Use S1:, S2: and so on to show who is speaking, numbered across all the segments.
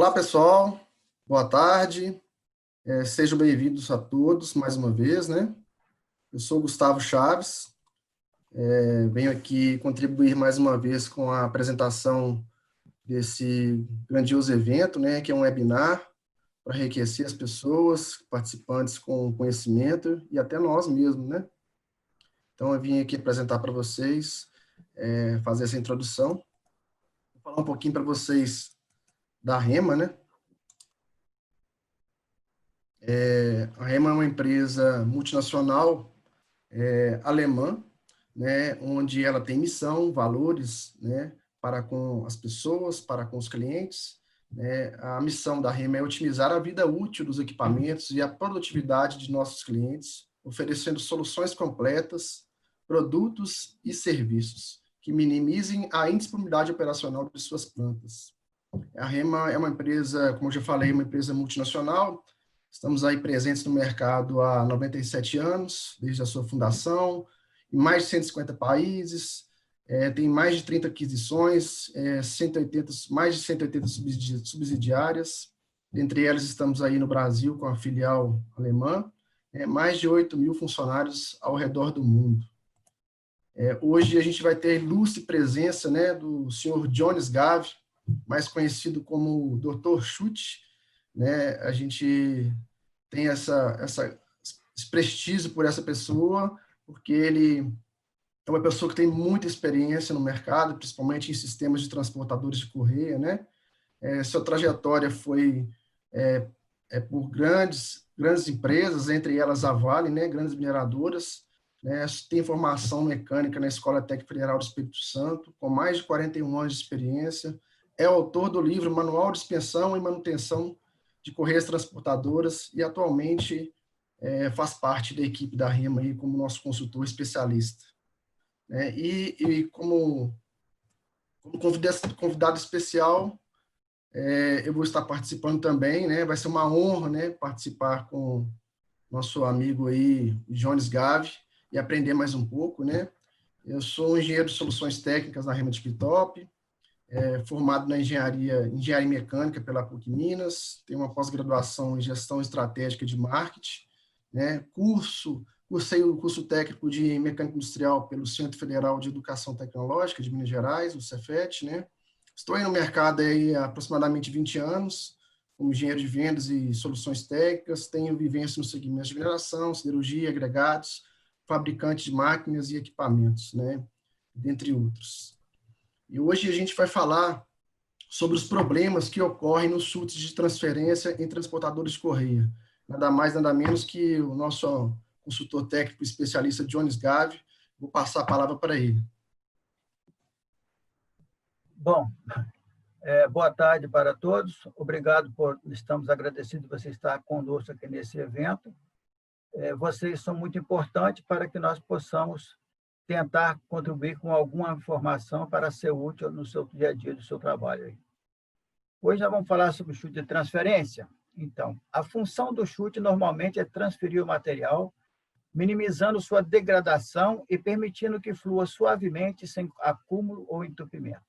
S1: Olá, pessoal. Boa tarde. Sejam bem-vindos a todos mais uma vez, né? Eu sou Gustavo Chaves. Venho aqui contribuir mais uma vez com a apresentação desse grandioso evento, né? Que é um webinar para enriquecer as pessoas, participantes com conhecimento e até nós mesmos, né? Então, eu vim aqui apresentar para vocês, fazer essa introdução. Vou falar um pouquinho para vocês da Rema, né? A Rema é uma empresa multinacional alemã, né, onde ela tem missão, valores, né, para com as pessoas, para com os clientes. Né? A missão da Rema é otimizar a vida útil dos equipamentos e a produtividade de nossos clientes, oferecendo soluções completas, produtos e serviços que minimizem a indisponibilidade operacional de suas plantas. A Rema é uma empresa, como eu já falei, uma empresa multinacional. Estamos aí presentes no mercado há 97 anos, desde a sua fundação, em mais de 150 países, tem mais de 30 aquisições, 180, mais de 180 subsidiárias. Dentre elas, estamos aí no Brasil com a filial alemã, mais de 8.000 funcionários ao redor do mundo. Hoje a gente vai ter ilustre presença, né, do senhor Jones Gave, mais conhecido como Dr. Schutt, né? A gente tem esse prestígio por essa pessoa, porque ele é uma pessoa que tem muita experiência no mercado, principalmente em sistemas de transportadores de correia, né? Sua trajetória foi por grandes empresas, entre elas a Vale, né? Grandes mineradoras, né? Tem formação mecânica na Escola Técnica Federal do Espírito Santo, com mais de 41 anos de experiência. É autor do livro Manual de Inspeção e Manutenção de Correias Transportadoras e atualmente faz parte da equipe da Rema aí como nosso consultor especialista. E como convidado especial, eu vou estar participando também, né? Vai ser uma honra, né, participar com nosso amigo aí, Jones Gave, e aprender mais um pouco, né? Eu sou engenheiro de soluções técnicas na Rema de Pitop, formado na engenharia mecânica pela PUC Minas, tenho uma pós-graduação em gestão estratégica de marketing, né? Cursei o curso técnico de mecânica industrial pelo Centro Federal de Educação Tecnológica de Minas Gerais, o Cefet, né? Estou aí no mercado aí há aproximadamente 20 anos, como engenheiro de vendas e soluções técnicas, tenho vivência no segmento de mineração, siderurgia, agregados, fabricante de máquinas e equipamentos, né? Dentre outros. E hoje a gente vai falar sobre os problemas que ocorrem nos chutes de transferência em transportadores de correia. Nada mais, nada menos que o nosso consultor técnico especialista Jones Gave. Vou passar a palavra para ele.
S2: Bom, boa tarde para todos. Obrigado estamos agradecidos por você estar conosco aqui nesse evento. Vocês são muito importantes para que nós possamos tentar contribuir com alguma informação para ser útil no seu dia a dia, do seu trabalho. Hoje nós vamos falar sobre o chute de transferência. Então, a função do chute normalmente é transferir o material, minimizando sua degradação e permitindo que flua suavemente sem acúmulo ou entupimento.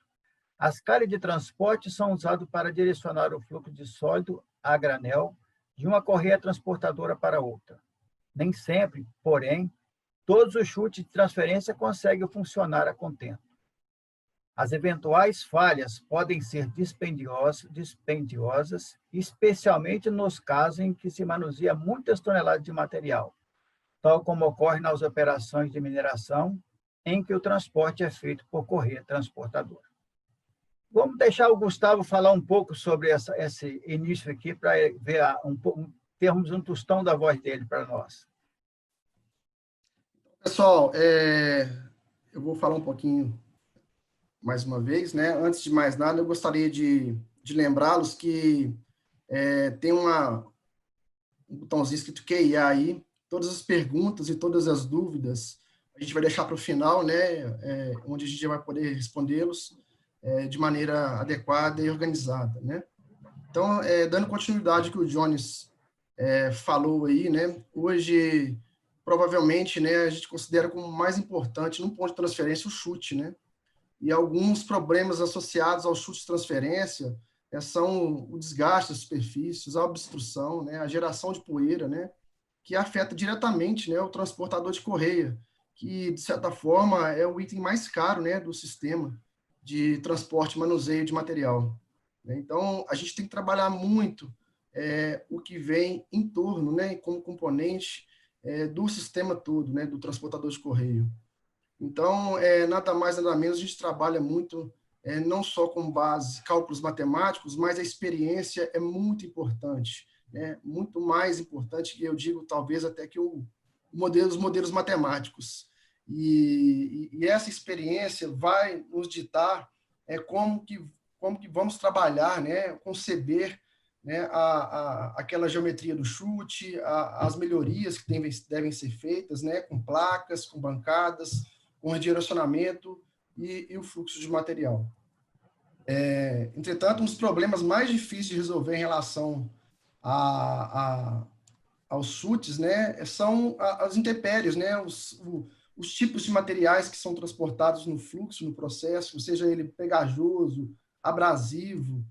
S2: As calhas de transporte são usadas para direcionar o fluxo de sólido a granel de uma correia transportadora para outra. Nem sempre, porém, todos os chutes de transferência conseguem funcionar a contento. As eventuais falhas podem ser dispendiosas, especialmente nos casos em que se manuseia muitas toneladas de material, tal como ocorre nas operações de mineração, em que o transporte é feito por correia transportadora. Vamos deixar o Gustavo falar um pouco sobre esse início aqui, para ver termos um tostão da voz dele para nós.
S1: Pessoal, eu vou falar um pouquinho mais uma vez, né? Antes de mais nada, eu gostaria de lembrá-los que tem um botãozinho escrito QIA aí, todas as perguntas e todas as dúvidas, a gente vai deixar para o final, né? Onde a gente já vai poder respondê-los de maneira adequada e organizada, né? Então, dando continuidade ao que o Jones falou aí, né? Hoje, provavelmente, né, a gente considera como mais importante, num ponto de transferência, o chute, né? E alguns problemas associados ao chute de transferência são o desgaste das superfícies, a obstrução, né, a geração de poeira, né, que afeta diretamente, né, o transportador de correia, que, de certa forma, é o item mais caro, né, do sistema de transporte e manuseio de material. Então, a gente tem que trabalhar muito o que vem em torno, né, como componente do sistema todo, né, do transportador de correio. Então, nada mais, nada menos, a gente trabalha muito, não só com base cálculos matemáticos, mas a experiência é muito importante, né? Muito mais importante, eu digo, talvez, até que os modelos matemáticos. E essa experiência vai nos ditar como que vamos trabalhar, né? Conceber, né? Aquela geometria do chute, as melhorias que devem ser feitas, né? Com placas, com bancadas, com o direcionamento e o fluxo de material. Entretanto, um dos problemas mais difíceis de resolver em relação aos chutes, né, são as intempéries, né, os tipos de materiais que são transportados no fluxo, no processo, seja ele pegajoso, abrasivo,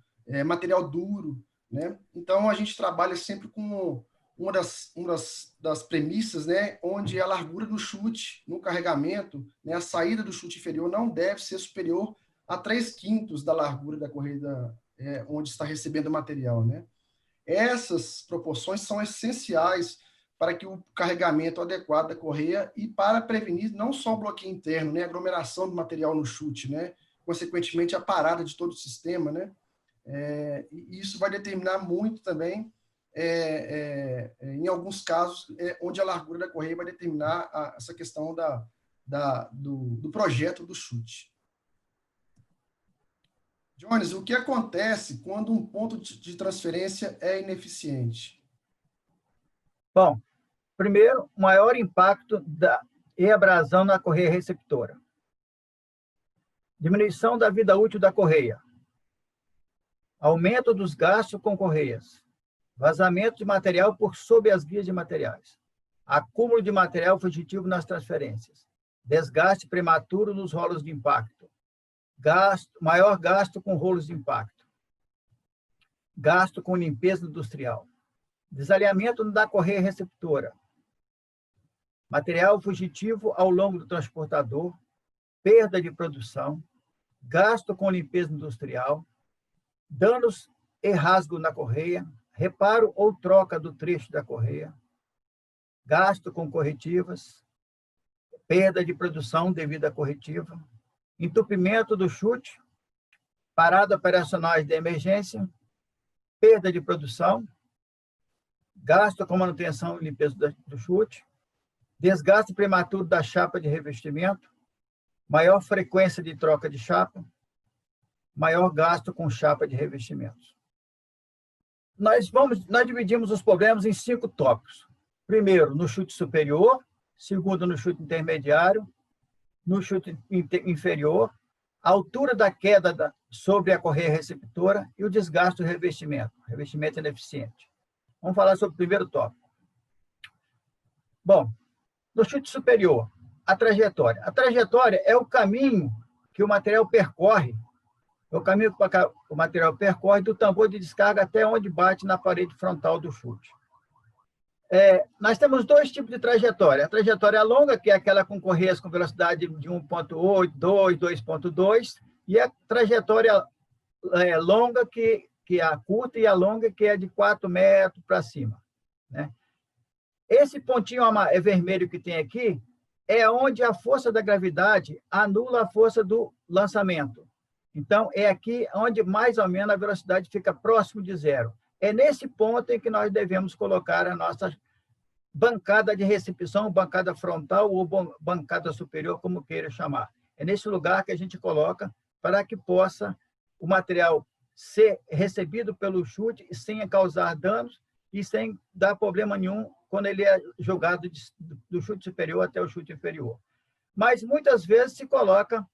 S1: material duro, né? Então, a gente trabalha sempre com uma das premissas, né, onde a largura do chute no carregamento, né, a saída do chute inferior não deve ser superior a 3/5 da largura da correia onde está recebendo o material, né? Essas proporções são essenciais para que o carregamento adequado da correia e para prevenir não só o bloqueio interno, né, a aglomeração do material no chute, né, consequentemente a parada de todo o sistema, né, e isso vai determinar muito também, em alguns casos, onde a largura da correia vai determinar essa questão do projeto do chute. Jones, o que acontece quando um ponto de transferência é ineficiente?
S2: Bom, primeiro, maior impacto da abrasão na correia receptora. Diminuição da vida útil da correia. Aumento dos gastos com correias. Vazamento de material por sob as vias de materiais. Acúmulo de material fugitivo nas transferências. Desgaste prematuro nos rolos de impacto. Maior gasto com rolos de impacto. Gasto com limpeza industrial. Desalinhamento da correia receptora. Material fugitivo ao longo do transportador. Perda de produção. Gasto com limpeza industrial. Danos e rasgo na correia. Reparo ou troca do trecho da correia. Gasto com corretivas. Perda de produção devido à corretiva. Entupimento do chute, parada operacionais de emergência, perda de produção, gasto com manutenção e limpeza do chute, desgaste prematuro da chapa de revestimento, maior frequência de troca de chapa, maior gasto com chapa de revestimentos. Nós dividimos os problemas em 5 tópicos. Primeiro, no chute superior, segundo, no chute intermediário, no chute inferior, a altura da queda sobre a correia receptora e o desgaste do revestimento ineficiente. Vamos falar sobre o primeiro tópico. Bom, no chute superior, a trajetória. A trajetória é o caminho que o material percorre, do tambor de descarga até onde bate na parede frontal do chute. Nós temos 2 tipos de trajetória. A trajetória longa, que é aquela com correias com velocidade de 1.8, 2, 2.2, e a trajetória longa, que é a curta, e a longa, que é de 4 metros para cima, né? Esse pontinho vermelho que tem aqui é onde a força da gravidade anula a força do lançamento. Então, é aqui onde mais ou menos a velocidade fica próximo de zero. É nesse ponto em que nós devemos colocar a nossa bancada de recepção, bancada frontal ou bancada superior, como queira chamar. É nesse lugar que a gente coloca para que possa o material ser recebido pelo chute sem causar danos e sem dar problema nenhum quando ele é jogado do chute superior até o chute inferior. Mas muitas vezes se coloca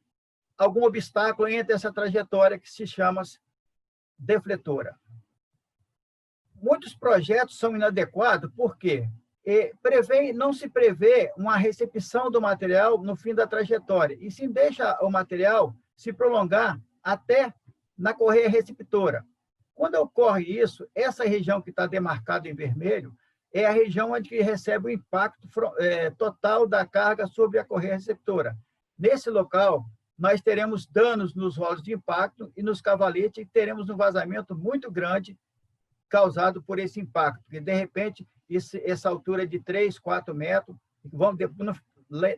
S2: algum obstáculo entre essa trajetória que se chama defletora. Muitos projetos são inadequados porque não se prevê uma recepção do material no fim da trajetória, e sim deixa o material se prolongar até na correia receptora. Quando ocorre isso, essa região que está demarcada em vermelho é a região onde recebe o impacto total da carga sobre a correia receptora. Nesse local, nós teremos danos nos rolos de impacto e nos cavaletes e teremos um vazamento muito grande causado por esse impacto, porque, de repente, essa altura de 3, 4 metros,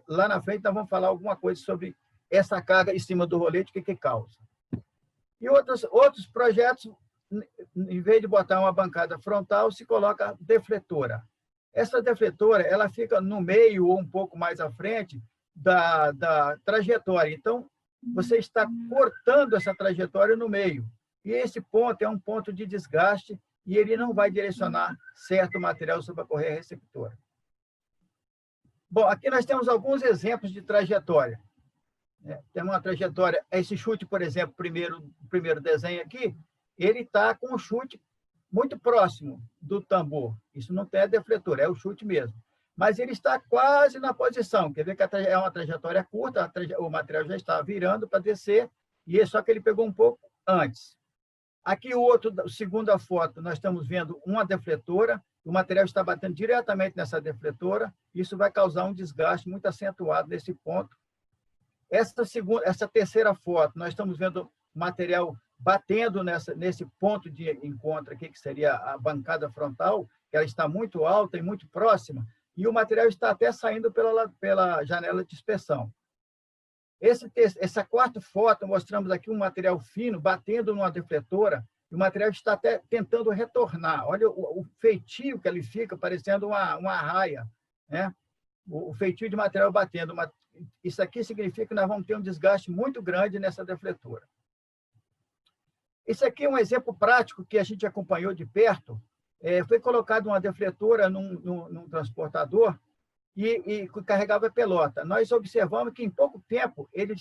S2: lá na frente nós vamos falar alguma coisa sobre essa carga em cima do rolete, o que causa. E outros projetos, em vez de botar uma bancada frontal, se coloca defletora. Essa defletora ela fica no meio ou um pouco mais à frente da trajetória. Então, você está cortando essa trajetória no meio. E esse ponto é um ponto de desgaste e ele não vai direcionar certo material sobre a correia receptora. Bom, aqui nós temos alguns exemplos de trajetória. Tem uma trajetória, esse chute, por exemplo, o primeiro desenho aqui, ele está com um chute muito próximo do tambor. Isso não tem a defletora, é o chute mesmo. Mas ele está quase na posição. Quer ver que é uma trajetória curta, o material já está virando para descer, e só que ele pegou um pouco antes. Aqui, segunda foto, nós estamos vendo uma defletora, o material está batendo diretamente nessa defletora, isso vai causar um desgaste muito acentuado nesse ponto. Essa terceira foto, nós estamos vendo o material batendo nesse ponto de encontro aqui, que seria a bancada frontal, que ela está muito alta e muito próxima, e o material está até saindo pela janela de inspeção. Essa quarta foto, mostramos aqui um material fino batendo numa defletora, e o material está até tentando retornar. Olha o feitio que ele fica, parecendo uma raia, né? O feitio de material batendo. Isso aqui significa que nós vamos ter um desgaste muito grande nessa defletora. Esse aqui é um exemplo prático que a gente acompanhou de perto. Foi colocado uma defletora num transportador e carregava pelota. Nós observamos que, em pouco tempo, ele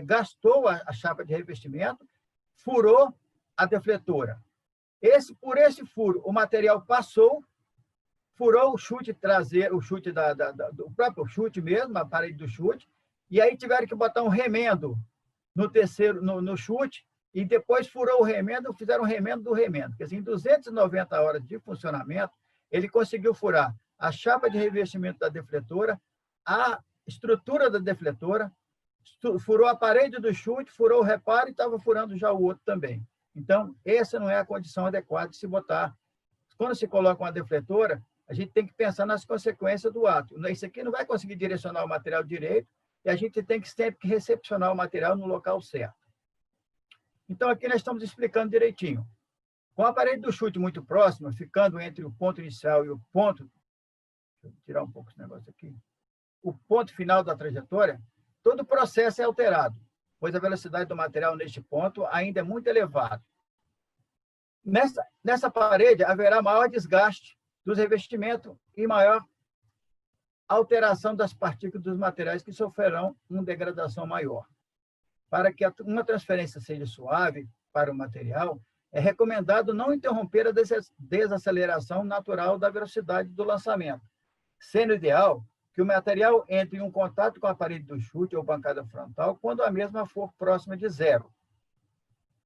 S2: gastou a chapa de revestimento, furou a defletora. Por esse furo, o material passou, furou o chute traseiro, o chute do próprio chute mesmo, a parede do chute, e aí tiveram que botar um remendo no chute, e depois furou o remendo, fizeram um remendo do remendo. Quer dizer, em 290 horas de funcionamento, ele conseguiu furar a chapa de revestimento da defletora, a estrutura da defletora, furou a parede do chute, furou o reparo e estava furando já o outro também. Então, essa não é a condição adequada de se botar. Quando se coloca uma defletora, a gente tem que pensar nas consequências do ato. Isso aqui não vai conseguir direcionar o material direito e a gente tem que sempre recepcionar o material no local certo. Então, aqui nós estamos explicando direitinho. Com a parede do chute muito próxima, ficando entre o ponto inicial e o ponto... Deixa eu tirar um pouco esse negócio aqui. O ponto final da trajetória, todo o processo é alterado, pois a velocidade do material neste ponto ainda é muito elevada. Nessa parede, haverá maior desgaste dos revestimentos e maior alteração das partículas dos materiais que sofrerão uma degradação maior. Para que uma transferência seja suave para o material, é recomendado não interromper a desaceleração natural da velocidade do lançamento, sendo ideal que o material entre em contato com a parede do chute ou bancada frontal quando a mesma for próxima de zero.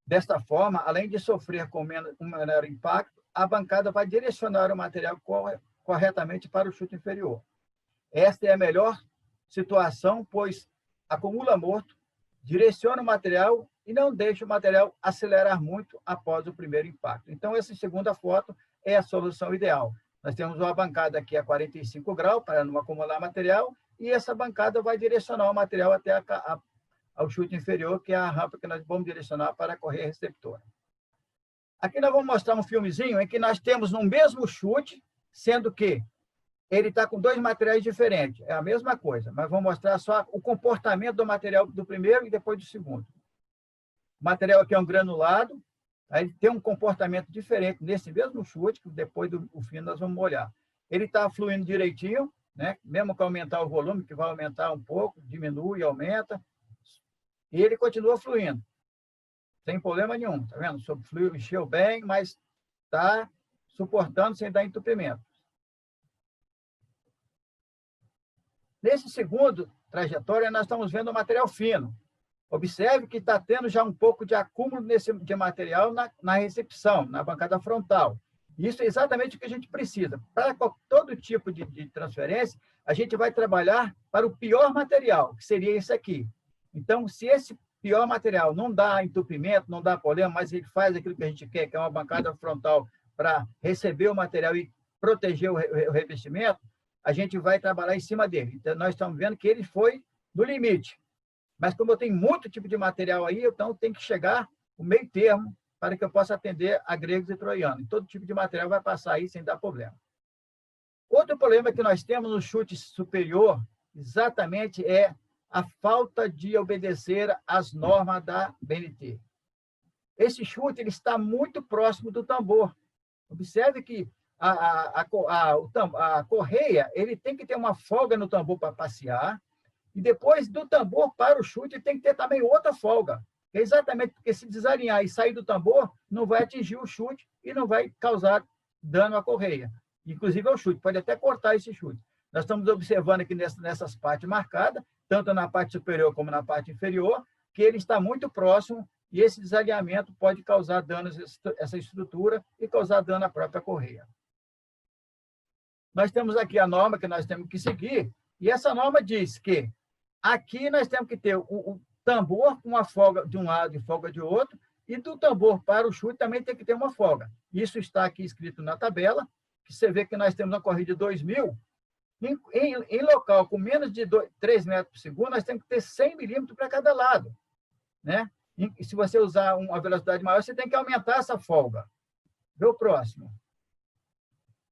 S2: Desta forma, além de sofrer com um menor impacto, a bancada vai direcionar o material corretamente para o chute inferior. Esta é a melhor situação, pois acumula morto, direciona o material e não deixa o material acelerar muito após o primeiro impacto. Então, essa segunda foto é a solução ideal. Nós temos uma bancada aqui a 45 graus para não acumular material e essa bancada vai direcionar o material até ao chute inferior, que é a rampa que nós vamos direcionar para a correia receptora. Aqui nós vamos mostrar um filmezinho em que nós temos no mesmo chute, sendo que ele está com dois materiais diferentes. É a mesma coisa, mas vamos mostrar só o comportamento do material do primeiro e depois do segundo. O material aqui é um granulado, aí ele tem um comportamento diferente nesse mesmo chute, que depois do fim nós vamos olhar. Ele está fluindo direitinho, né? Mesmo que aumentar o volume, que vai aumentar um pouco, diminui e aumenta, e ele continua fluindo, sem problema nenhum. Tá vendo? O fluido encheu bem, mas está suportando sem dar entupimento. Nesse segundo trajetória, nós estamos vendo o material fino. Observe que está tendo já um pouco de acúmulo de material na recepção, na bancada frontal. Isso é exatamente o que a gente precisa. Para todo tipo de transferência, a gente vai trabalhar para o pior material, que seria esse aqui. Então, se esse pior material não dá entupimento, não dá problema, mas ele faz aquilo que a gente quer, que é uma bancada frontal para receber o material e proteger o revestimento, a gente vai trabalhar em cima dele. Então, nós estamos vendo que ele foi no limite. Mas como eu tenho muito tipo de material aí, então tem que chegar o meio termo para que eu possa atender a gregos e troianos. E todo tipo de material vai passar aí sem dar problema. Outro problema que nós temos no chute superior, exatamente, é a falta de obedecer às normas da BNT. Esse chute ele está muito próximo do tambor. Observe que a correia ele tem que ter uma folga no tambor para passear, e depois do tambor para o chute tem que ter também outra folga. Exatamente porque se desalinhar e sair do tambor, não vai atingir o chute e não vai causar dano à correia. Inclusive ao chute, pode até cortar esse chute. Nós estamos observando aqui nessas partes marcadas, tanto na parte superior como na parte inferior, que ele está muito próximo e esse desalinhamento pode causar danos a essa estrutura e causar dano à própria correia. Nós temos aqui a norma que nós temos que seguir, e essa norma diz que aqui nós temos que ter o tambor com uma folga de um lado e folga de outro, e do tambor para o chute também tem que ter uma folga. Isso está aqui escrito na tabela, que você vê que nós temos uma corrida de 2.000, em local com menos de 3 metros por segundo, nós temos que ter 100 milímetros para cada lado, né? E se você usar uma velocidade maior, você tem que aumentar essa folga. Vê o próximo.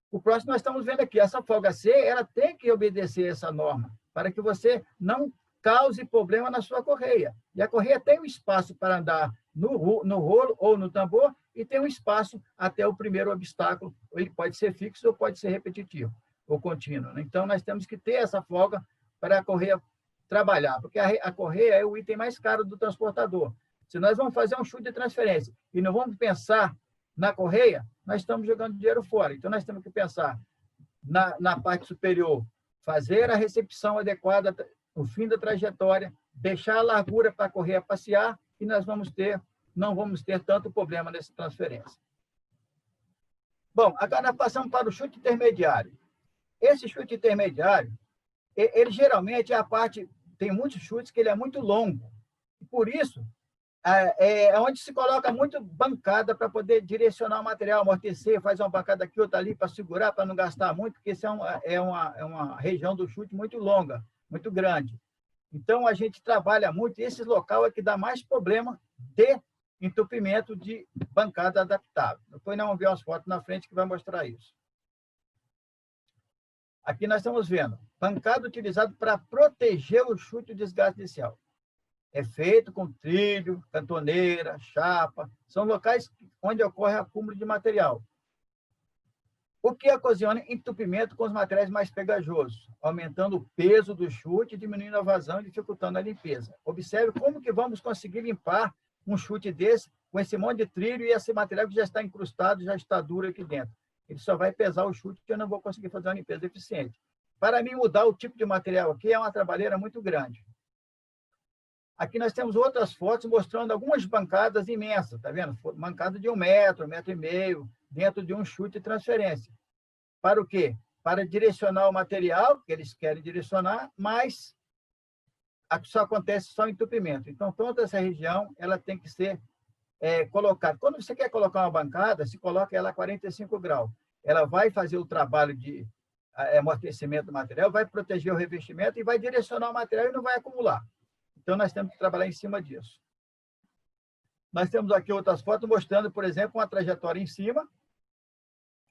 S2: O próximo nós estamos vendo aqui, essa folga C, ela tem que obedecer essa norma, para que você não cause problema na sua correia. E a correia tem um espaço para andar no rolo ou no tambor e tem um espaço até o primeiro obstáculo. Ele pode ser fixo ou pode ser repetitivo ou contínuo. Então, nós temos que ter essa folga para a correia trabalhar, porque a correia é o item mais caro do transportador. Se nós vamos fazer um chute de transferência e não vamos pensar na correia, nós estamos jogando dinheiro fora. Então, nós temos que pensar na parte superior, fazer a recepção adequada no fim da trajetória, deixar a largura para a correia passear e nós não vamos ter tanto problema nessa transferência. Bom, agora nós passamos para o chute intermediário. Esse chute intermediário, ele geralmente é a parte, tem muitos chutes que ele é muito longo. E por isso, é onde se coloca muito bancada para poder direcionar o material, amortecer, faz uma bancada aqui, outra ali, para segurar, para não gastar muito, porque isso é uma região do chute muito longa, muito grande. Então, a gente trabalha muito, e esse local é que dá mais problema de entupimento de bancada adaptável. Depois nós vamos ver umas fotos na frente que vai mostrar isso. Aqui nós estamos vendo, bancada utilizada para proteger o chute e o desgaste inicial. É feito com trilho, cantoneira, chapa, são locais onde ocorre acúmulo de material. O que ocasiona entupimento com os materiais mais pegajosos, aumentando o peso do chute, diminuindo a vazão e dificultando a limpeza. Observe como que vamos conseguir limpar um chute desse com esse monte de trilho e esse material que já está incrustado, já está duro aqui dentro. Ele só vai pesar o chute que eu não vou conseguir fazer uma limpeza eficiente. Para mim, mudar o tipo de material aqui é uma trabalheira muito grande. Aqui nós temos outras fotos mostrando algumas bancadas imensas, tá vendo? Bancada de 1 metro, 1,5 metro, dentro de um chute de transferência. Para o quê? Para direcionar o material que eles querem direcionar, mas só acontece só entupimento. Então, toda essa região ela tem que ser colocada. Quando você quer colocar uma bancada, se coloca ela a 45 graus. Ela vai fazer o trabalho de amortecimento do material, vai proteger o revestimento e vai direcionar o material e não vai acumular. Então, nós temos que trabalhar em cima disso. Nós temos aqui outras fotos mostrando, por exemplo, uma trajetória em cima,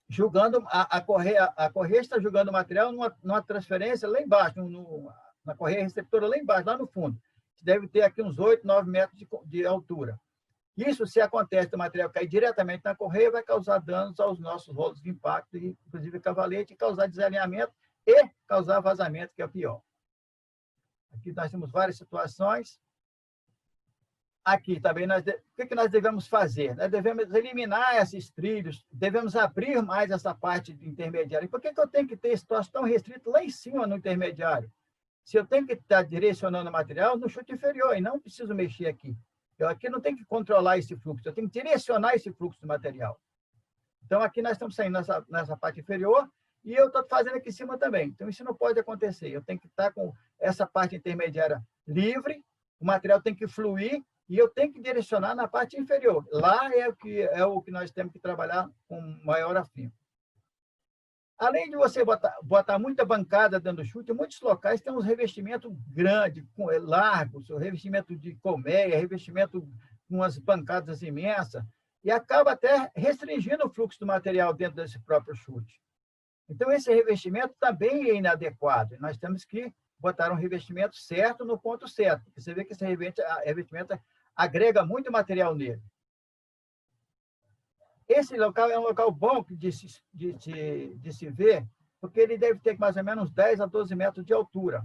S2: julgando a correia está julgando o material numa transferência lá embaixo, na correia receptora lá embaixo, lá no fundo. Deve ter aqui uns 8, 9 metros de altura. Isso, se acontece, o material cair diretamente na correia, vai causar danos aos nossos rolos de impacto, inclusive cavalete, causar desalinhamento e causar vazamento, que é o pior. Aqui nós temos várias situações. Aqui também, o que nós devemos fazer? Nós devemos eliminar esses trilhos, devemos abrir mais essa parte intermediária. Por que eu tenho que ter esse troço tão restrito lá em cima no intermediário? se eu tenho que estar direcionando o material no chute inferior, e não preciso mexer aqui. Eu aqui não tenho que controlar esse fluxo, eu tenho que direcionar esse fluxo do material. Então, aqui nós estamos saindo nessa parte inferior, e eu estou fazendo aqui em cima também. Então, isso não pode acontecer. Eu tenho que estar com essa parte intermediária livre, o material tem que fluir, e eu tenho que direcionar na parte inferior. Lá é o que nós temos que trabalhar com maior afinco. Além de você botar muita bancada dentro do chute, muitos locais têm uns revestimentos grandes, largos, revestimento de colmeia, revestimento com umas bancadas imensas, e acaba até restringindo o fluxo do material dentro desse próprio chute. Então, esse revestimento também é inadequado. Nós temos que botar um revestimento certo no ponto certo, porque você vê que esse revestimento agrega muito material nele. Esse local é um local bom de se ver, porque ele deve ter mais ou menos 10 a 12 metros de altura.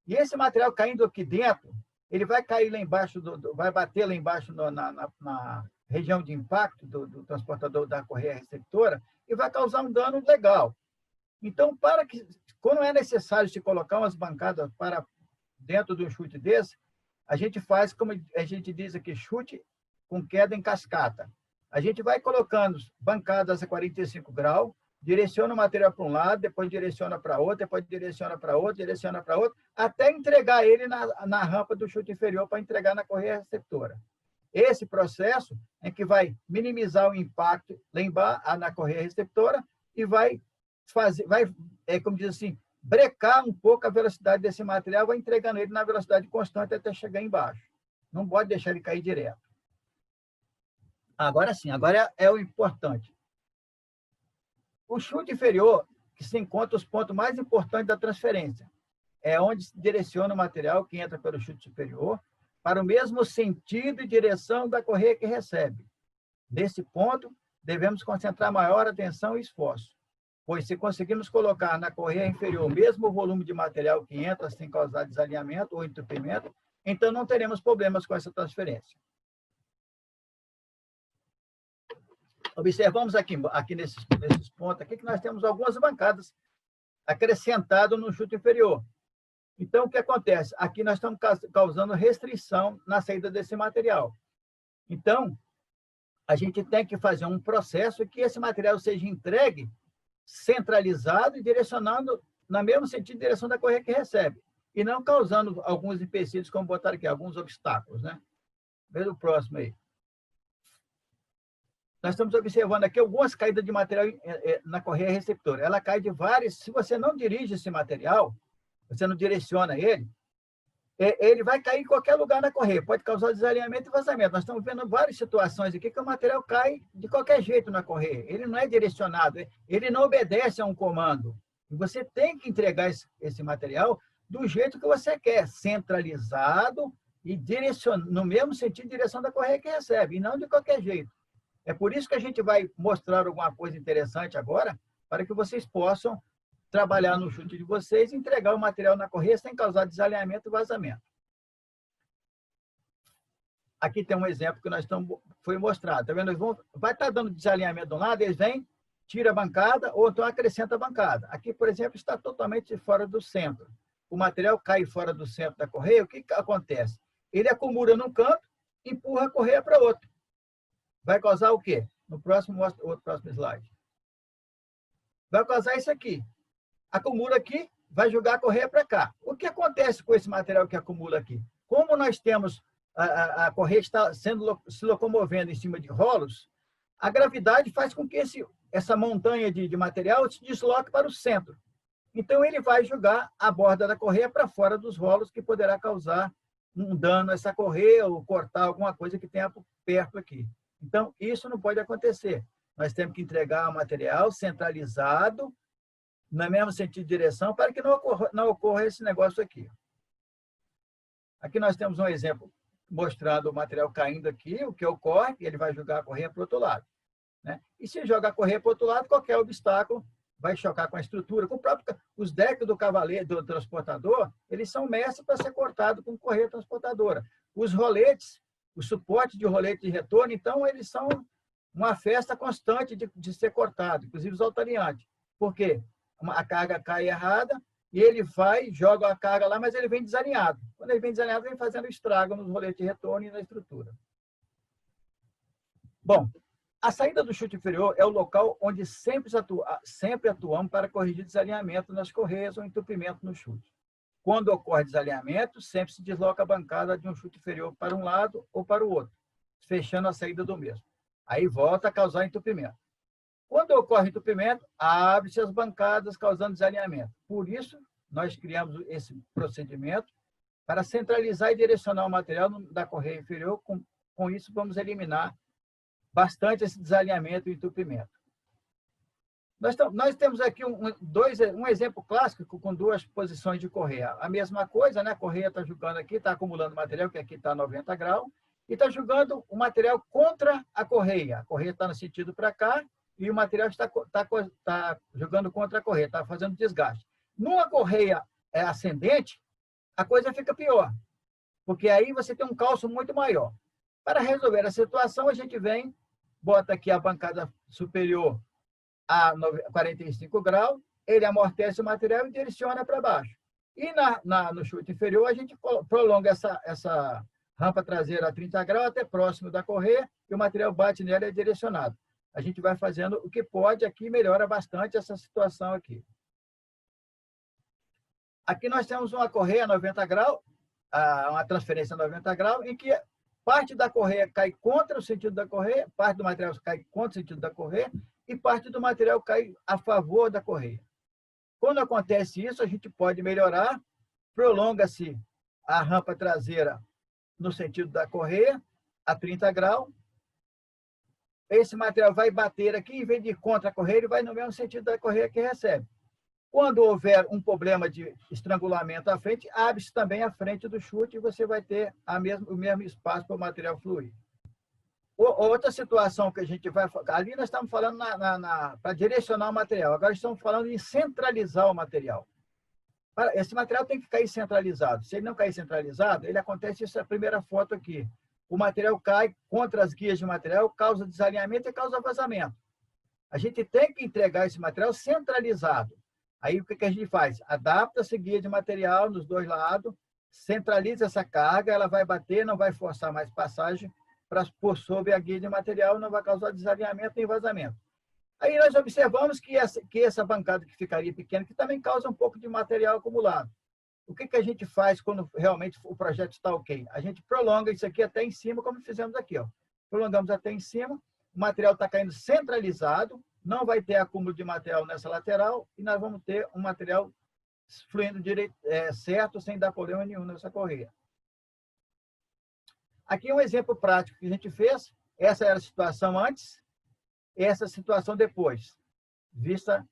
S2: E esse material caindo aqui dentro, ele vai cair lá embaixo, vai bater lá embaixo na região de impacto do transportador da correia receptora e vai causar um dano legal. Então, quando é necessário se colocar umas bancadas para dentro de um chute desse, a gente faz, como a gente diz aqui, chute com queda em cascata. A gente vai colocando bancadas a 45 graus, direciona o material para um lado, depois direciona para outro, depois direciona para outro, direciona para outro, até entregar ele na rampa do chute inferior para entregar na correia receptora. Esse processo é que vai minimizar o impacto lá embaixo, na correia receptora e vai como diz assim, brecar um pouco a velocidade desse material, vai entregando ele na velocidade constante até chegar embaixo. Não pode deixar ele cair direto. Agora sim, agora é o importante. O chute inferior, que se encontra os pontos mais importantes da transferência, é onde se direciona o material que entra pelo chute superior para o mesmo sentido e direção da correia que recebe. Nesse ponto, devemos concentrar maior atenção e esforço, pois se conseguirmos colocar na correia inferior o mesmo volume de material que entra sem causar desalinhamento ou entupimento, então não teremos problemas com essa transferência. Observamos aqui nesses pontos aqui que nós temos algumas bancadas acrescentadas no chute inferior. Então, o que acontece? Aqui nós estamos causando restrição na saída desse material. Então, a gente tem que fazer um processo que esse material seja entregue centralizado e direcionando no mesmo sentido de direção da correia que recebe, e não causando alguns empecilhos, como botaram aqui, alguns obstáculos, né? Veja o próximo aí. Nós estamos observando aqui algumas caídas de material na correia receptora. Ela cai de várias. Se você não dirige esse material, você não direciona ele, ele vai cair em qualquer lugar na correia. Pode causar desalinhamento e vazamento. Nós estamos vendo várias situações aqui que o material cai de qualquer jeito na correia. Ele não é direcionado, ele não obedece a um comando. E você tem que entregar esse material do jeito que você quer, centralizado e no mesmo sentido de direção da correia que recebe, e não de qualquer jeito. É por isso que a gente vai mostrar alguma coisa interessante agora, para que vocês possam trabalhar no chute de vocês e entregar o material na correia sem causar desalinhamento e vazamento. Aqui tem um exemplo que foi mostrado. Tá vendo? Vai estar dando desalinhamento de um lado, eles vêm, tira a bancada, ou então acrescenta a bancada. Aqui, por exemplo, está totalmente fora do centro. O material cai fora do centro da correia, o que acontece? Ele acumula num canto, empurra a correia para outro. Vai causar o quê? No próximo, mostra o próximo slide. Vai causar isso aqui. Acumula aqui, vai jogar a correia para cá. O que acontece com esse material que acumula aqui? Como nós temos, a correia está se locomovendo em cima de rolos, a gravidade faz com que essa montanha de material se desloque para o centro. Então, ele vai jogar a borda da correia para fora dos rolos, que poderá causar um dano a essa correia ou cortar alguma coisa que tenha perto aqui. Então, isso não pode acontecer. Nós temos que entregar o material centralizado, no mesmo sentido de direção, para que não ocorra esse negócio aqui. Aqui nós temos um exemplo mostrando o material caindo aqui, o que ocorre, ele vai jogar a correia para o outro lado, né? E se jogar a correia para o outro lado, qualquer obstáculo vai chocar com a estrutura. Os decks do cavaleiro, do transportador, eles são mestres para ser cortados com correia transportadora. Os roletes, o suporte de rolete de retorno, então, eles são uma festa constante de ser cortado, inclusive os altariantes. Por quê? A carga cai errada, e ele vai, joga a carga lá, mas ele vem desalinhado. Quando ele vem desalinhado, vem fazendo estrago nos roletes de retorno e na estrutura. Bom, a saída do chute inferior é o local onde sempre atuamos para corrigir desalinhamento nas correias ou entupimento no chute. Quando ocorre desalinhamento, sempre se desloca a bancada de um chute inferior para um lado ou para o outro, fechando a saída do mesmo. Aí volta a causar entupimento. Quando ocorre entupimento, abre-se as bancadas, causando desalinhamento. Por isso, nós criamos esse procedimento para centralizar e direcionar o material da correia inferior. Com isso, vamos eliminar bastante esse desalinhamento e entupimento. Nós temos aqui um exemplo clássico com duas posições de correia. A mesma coisa, né? A correia está jogando aqui, está acumulando material, que aqui está 90 graus, e está jogando o material contra a correia. A correia está no sentido para cá, e o material está jogando contra a correia, está fazendo desgaste. Numa correia ascendente, a coisa fica pior, porque aí você tem um calço muito maior. Para resolver a situação, a gente vem, bota aqui a bancada superior a 45 graus, ele amortece o material e direciona para baixo. E no chute inferior, a gente prolonga essa rampa traseira a 30 graus até próximo da correia, e o material bate nela e é direcionado. A gente vai fazendo o que pode, aqui melhora bastante essa situação aqui. Aqui nós temos uma correia a 90 graus, uma transferência a 90 graus, em que parte da correia cai contra o sentido da correia, parte do material cai contra o sentido da correia, e parte do material cai a favor da correia. Quando acontece isso, a gente pode melhorar, prolonga-se a rampa traseira no sentido da correia, a 30 graus, esse material vai bater aqui, em vez de ir contra a correia, ele vai no mesmo sentido da correia que recebe. Quando houver um problema de estrangulamento à frente, abre-se também a frente do chute e você vai ter o mesmo espaço para o material fluir. Outra situação que a gente vai... Ali nós estamos falando para direcionar o material. Agora estamos falando em centralizar o material. Esse material tem que cair centralizado. Se ele não cair centralizado, ele acontece essa primeira foto aqui. O material cai contra as guias de material, causa desalinhamento e causa vazamento. A gente tem que entregar esse material centralizado. Aí o que a gente faz? Adapta-se a guia de material nos dois lados, centraliza essa carga, ela vai bater, não vai forçar mais passagem por sobre a guia de material, não vai causar desalinhamento nem vazamento. Aí nós observamos que essa bancada que ficaria pequena, que também causa um pouco de material acumulado. O que a gente faz quando realmente o projeto está ok? A gente prolonga isso aqui até em cima, como fizemos aqui. Ó. Prolongamos até em cima, o material está caindo centralizado, não vai ter acúmulo de material nessa lateral e nós vamos ter um material fluindo certo, sem dar problema nenhum nessa correia. Aqui é um exemplo prático que a gente fez. Essa era a situação antes, essa situação depois, vista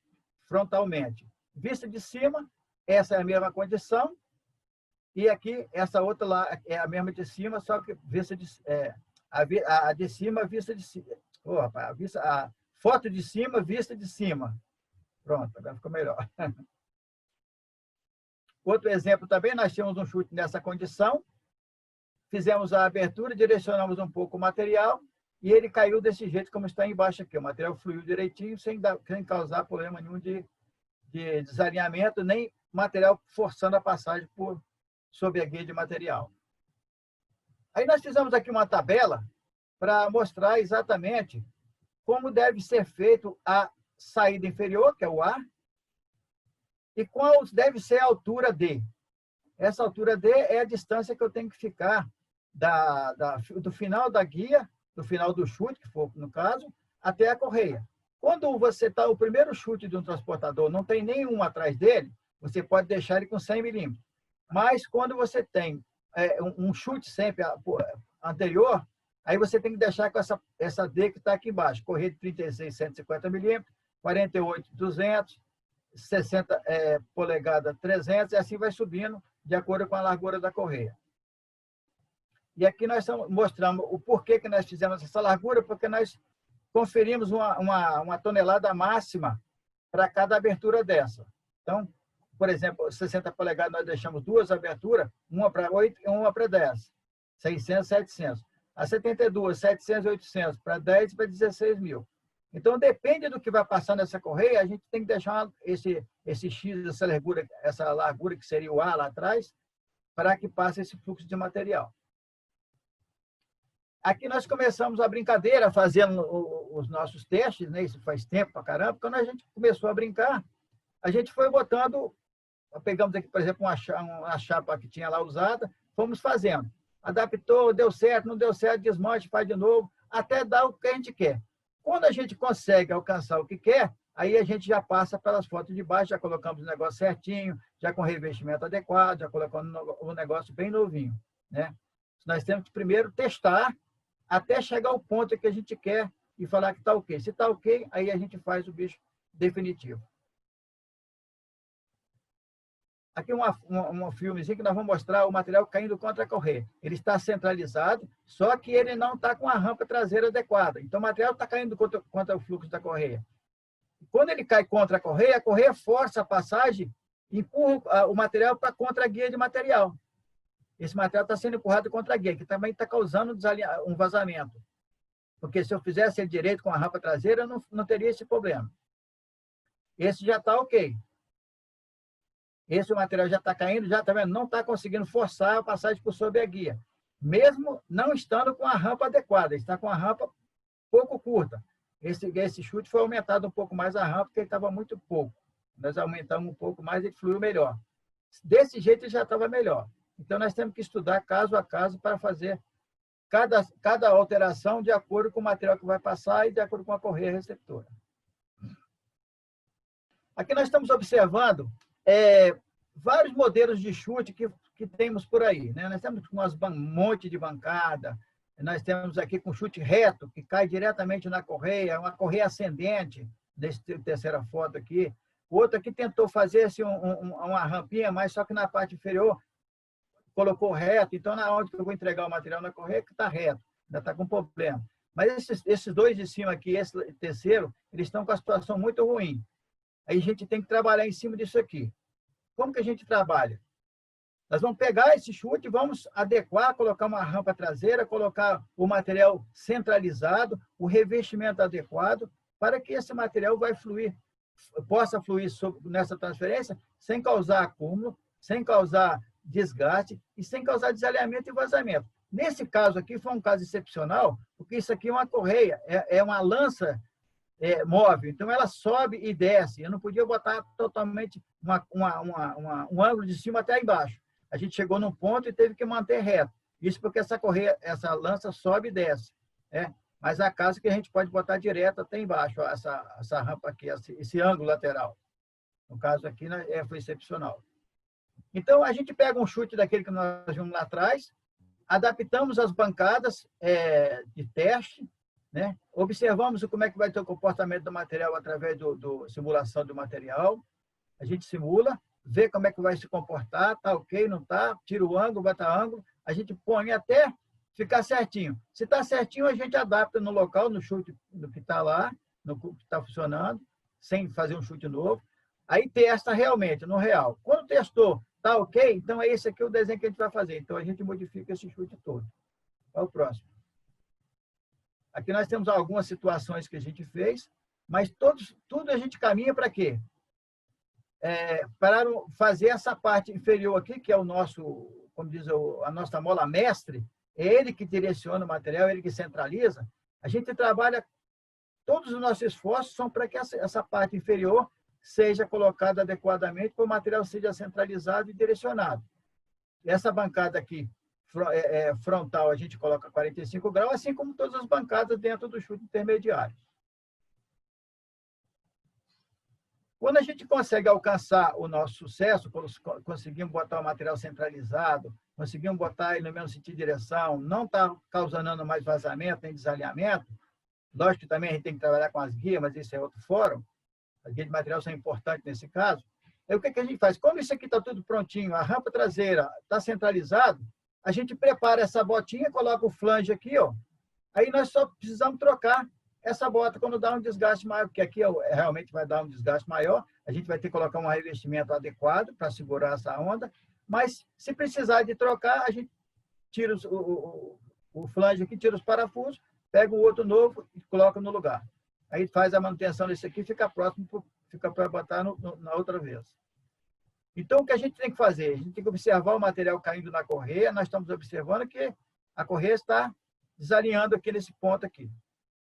S2: frontalmente. Vista de cima, essa é a mesma condição, e aqui, essa outra lá é a mesma de cima, só que vista a de cima, vista de cima. A foto de cima, vista de cima. Pronto, agora ficou melhor. Outro exemplo também, nós tínhamos um chute nessa condição, fizemos a abertura, direcionamos um pouco o material, e ele caiu desse jeito como está embaixo aqui. O material fluiu direitinho, sem causar problema nenhum de desalinhamento, nem material forçando a passagem sobre a guia de material. Aí nós fizemos aqui uma tabela para mostrar exatamente como deve ser feito a saída inferior, que é o A, e qual deve ser a altura D. Essa altura D é a distância que eu tenho que ficar do final da guia, do final do chute, que for no caso, até a correia. Quando você está o primeiro chute de um transportador, não tem nenhum atrás dele, você pode deixar ele com 100 milímetros. Mas quando você tem um chute sempre anterior, aí você tem que deixar com essa D que está aqui embaixo. Correia de 36, 150 milímetros, 48, 200, 60 polegadas, 300, e assim vai subindo de acordo com a largura da correia. E aqui nós mostramos o porquê que nós fizemos essa largura, porque nós conferimos uma tonelada máxima para cada abertura dessa. Então, por exemplo, 60 polegadas nós deixamos duas aberturas, uma para 8 e uma para 10. 600, 700. A 72, 700 e 800 para 10 e para 16 mil. Então, depende do que vai passar nessa correia, a gente tem que deixar esse X, essa largura que seria o A lá atrás, para que passe esse fluxo de material. Aqui nós começamos a brincadeira, fazendo os nossos testes, né? Isso faz tempo para caramba. Quando a gente começou a brincar, a gente foi botando, pegamos aqui, por exemplo, uma chapa que tinha lá usada, fomos fazendo. Adaptou, deu certo, não deu certo, desmanche, faz de novo, até dar o que a gente quer. Quando a gente consegue alcançar o que quer, aí a gente já passa pelas fotos de baixo, já colocamos o negócio certinho, já com revestimento adequado, já colocando o negócio bem novinho, né? Nós temos que primeiro testar até chegar ao ponto que a gente quer e falar que está ok. Se está ok, aí a gente faz o bicho definitivo. Aqui um filmezinho que nós vamos mostrar o material caindo contra a correia. Ele está centralizado, só que ele não está com a rampa traseira adequada. Então, o material está caindo contra o fluxo da correia. Quando ele cai contra a correia força a passagem e empurra o material para contra a guia de material. Esse material está sendo empurrado contra a guia, que também está causando um vazamento. Porque se eu fizesse ele direito com a rampa traseira, eu não teria esse problema. Esse já está ok. Esse material já está caindo, já tá vendo? Não está conseguindo forçar a passagem por sobre a guia. Mesmo não estando com a rampa adequada, está com a rampa pouco curta. Esse chute foi aumentado um pouco mais a rampa, porque ele estava muito pouco. Nós aumentamos um pouco mais, ele fluiu melhor. Desse jeito, ele já estava melhor. Então, nós temos que estudar caso a caso para fazer cada alteração de acordo com o material que vai passar e de acordo com a correia receptora. Aqui nós estamos observando vários modelos de chute que temos por aí, né? Nós temos um monte de bancada, nós temos aqui com chute reto, que cai diretamente na correia, uma correia ascendente, dessa terceira foto aqui. O outro aqui tentou fazer uma rampinha, mas só que na parte inferior colocou reto, então na hora que eu vou entregar o material na correia, que está reto, ainda está com problema. Mas esses dois de cima aqui, esse terceiro, eles estão com a situação muito ruim. Aí a gente tem que trabalhar em cima disso aqui. Como que a gente trabalha? Nós vamos pegar esse chute, vamos adequar, colocar uma rampa traseira, colocar o material centralizado, o revestimento adequado, para que esse material possa fluir nessa transferência sem causar acúmulo, sem causar desgaste e sem causar desalinhamento e vazamento. Nesse caso aqui foi um caso excepcional, porque isso aqui é uma correia, é uma lança móvel, então ela sobe e desce. Eu não podia botar totalmente um ângulo de cima até embaixo. A gente chegou num ponto e teve que manter reto. Isso porque essa correia, essa lança sobe e desce. Mas há casos que a gente pode botar direto até embaixo, ó, essa rampa aqui, esse ângulo lateral. No caso aqui, né, foi excepcional. Então, a gente pega um chute daquele que nós vimos lá atrás, adaptamos as bancadas de teste, né? Observamos como é que vai ter o comportamento do material através da simulação do material. A gente simula, vê como é que vai se comportar, está ok, não está, tira o ângulo, bota ângulo, a gente põe até ficar certinho. Se está certinho, a gente adapta no local, no chute no que está lá, no que está funcionando, sem fazer um chute novo. Aí testa realmente, no real. Quando testou, está ok, então é esse aqui o desenho que a gente vai fazer. Então, a gente modifica esse chute todo. Qual é o próximo? Aqui nós temos algumas situações que a gente fez, mas tudo a gente caminha para quê? Para fazer essa parte inferior aqui, que é o nosso, como diz a nossa mola mestre, é ele que direciona o material, ele que centraliza. A gente trabalha, todos os nossos esforços são para que essa parte inferior seja colocada adequadamente, para o material seja centralizado e direcionado. Essa bancada aqui, frontal, a gente coloca 45 graus, assim como todas as bancadas dentro do chute intermediário. Quando a gente consegue alcançar o nosso sucesso, conseguimos botar o material centralizado, conseguimos botar ele no mesmo sentido de direção, não está causando mais vazamento nem desalinhamento, lógico que também a gente tem que trabalhar com as guias, mas isso é outro fórum, as guias de material são importantes nesse caso. Aí o que a gente faz? Como isso aqui está tudo prontinho, a rampa traseira está centralizado, a gente prepara essa botinha, coloca o flange aqui, ó. Aí nós só precisamos trocar essa bota quando dá um desgaste maior, porque aqui realmente vai dar um desgaste maior, a gente vai ter que colocar um revestimento adequado para segurar essa onda, mas se precisar de trocar, a gente tira o flange aqui, tira os parafusos, pega o outro novo e coloca no lugar. aí faz a manutenção desse aqui, fica próximo, fica para botar na outra vez. Então, o que a gente tem que fazer? A gente tem que observar o material caindo na correia. Nós estamos observando que a correia está desalinhando aqui nesse ponto aqui.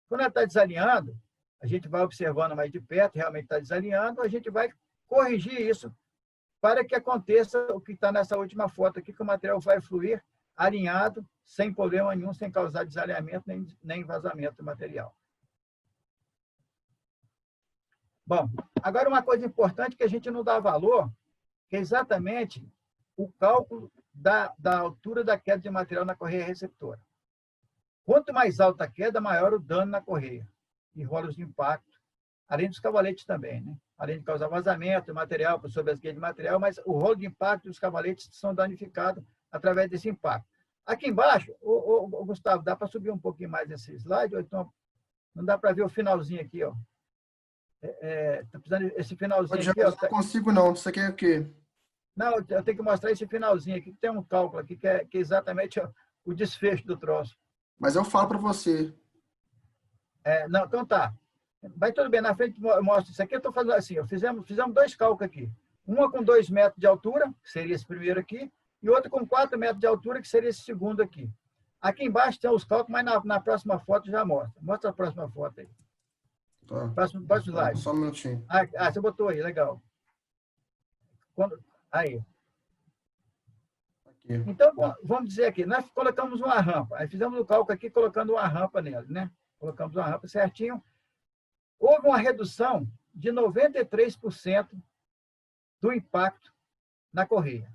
S2: Quando ela está desalinhando, a gente vai observando mais de perto, realmente está desalinhando, a gente vai corrigir isso para que aconteça o que está nessa última foto aqui, que o material vai fluir alinhado, sem problema nenhum, sem causar desalinhamento nem vazamento do material. Bom, agora uma coisa importante que a gente não dá valor, que é exatamente o cálculo da altura da queda de material na correia receptora. Quanto mais alta a queda, maior o dano na correia e rolos de impacto, além dos cavaletes também, né? Além de causar vazamento, material sobre as guias de material, mas o rolo de impacto dos cavaletes são danificados através desse impacto. Aqui embaixo, o Gustavo, dá para subir um pouquinho mais esse slide? Ou então, não dá para ver o finalzinho aqui, ó. Tá precisando esse finalzinho aqui, ó.
S1: Não consigo não, isso aqui é o quê?
S2: Não, eu tenho que mostrar esse finalzinho aqui, que tem um cálculo aqui, que é exatamente o desfecho do troço.
S1: Mas eu falo para você.
S2: Não, então tá. Vai tudo bem, na frente eu mostro isso aqui. Eu estou fazendo assim, fizemos 2 cálculos aqui. Uma com 2 metros de altura, que seria esse primeiro aqui, e outro com 4 metros de altura, que seria esse segundo aqui. Aqui embaixo tem os cálculos, mas na próxima foto já mostra. Mostra a próxima foto aí.
S1: Tá.
S2: Próximo slide.
S1: Só um minutinho.
S2: Você botou aí, legal. Aí.
S1: Aqui.
S2: Então, vamos dizer aqui, nós colocamos uma rampa. Aí fizemos o cálculo aqui, colocando uma rampa nele, né? Colocamos uma rampa certinho. Houve uma redução de 93% do impacto na correia.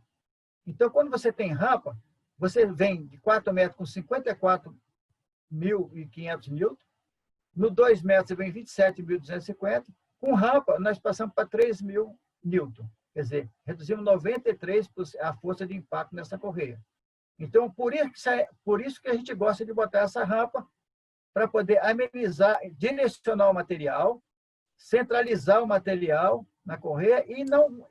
S2: Então, quando você tem rampa, você vem de 4 metros com 54.500 newton, no 2 metros você vem 27.250, com rampa nós passamos para 3.000 newton. Quer dizer, reduzimos 93% a força de impacto nessa correia. Então, por isso que a gente gosta de botar essa rampa, para poder amenizar, direcionar o material, centralizar o material na correia e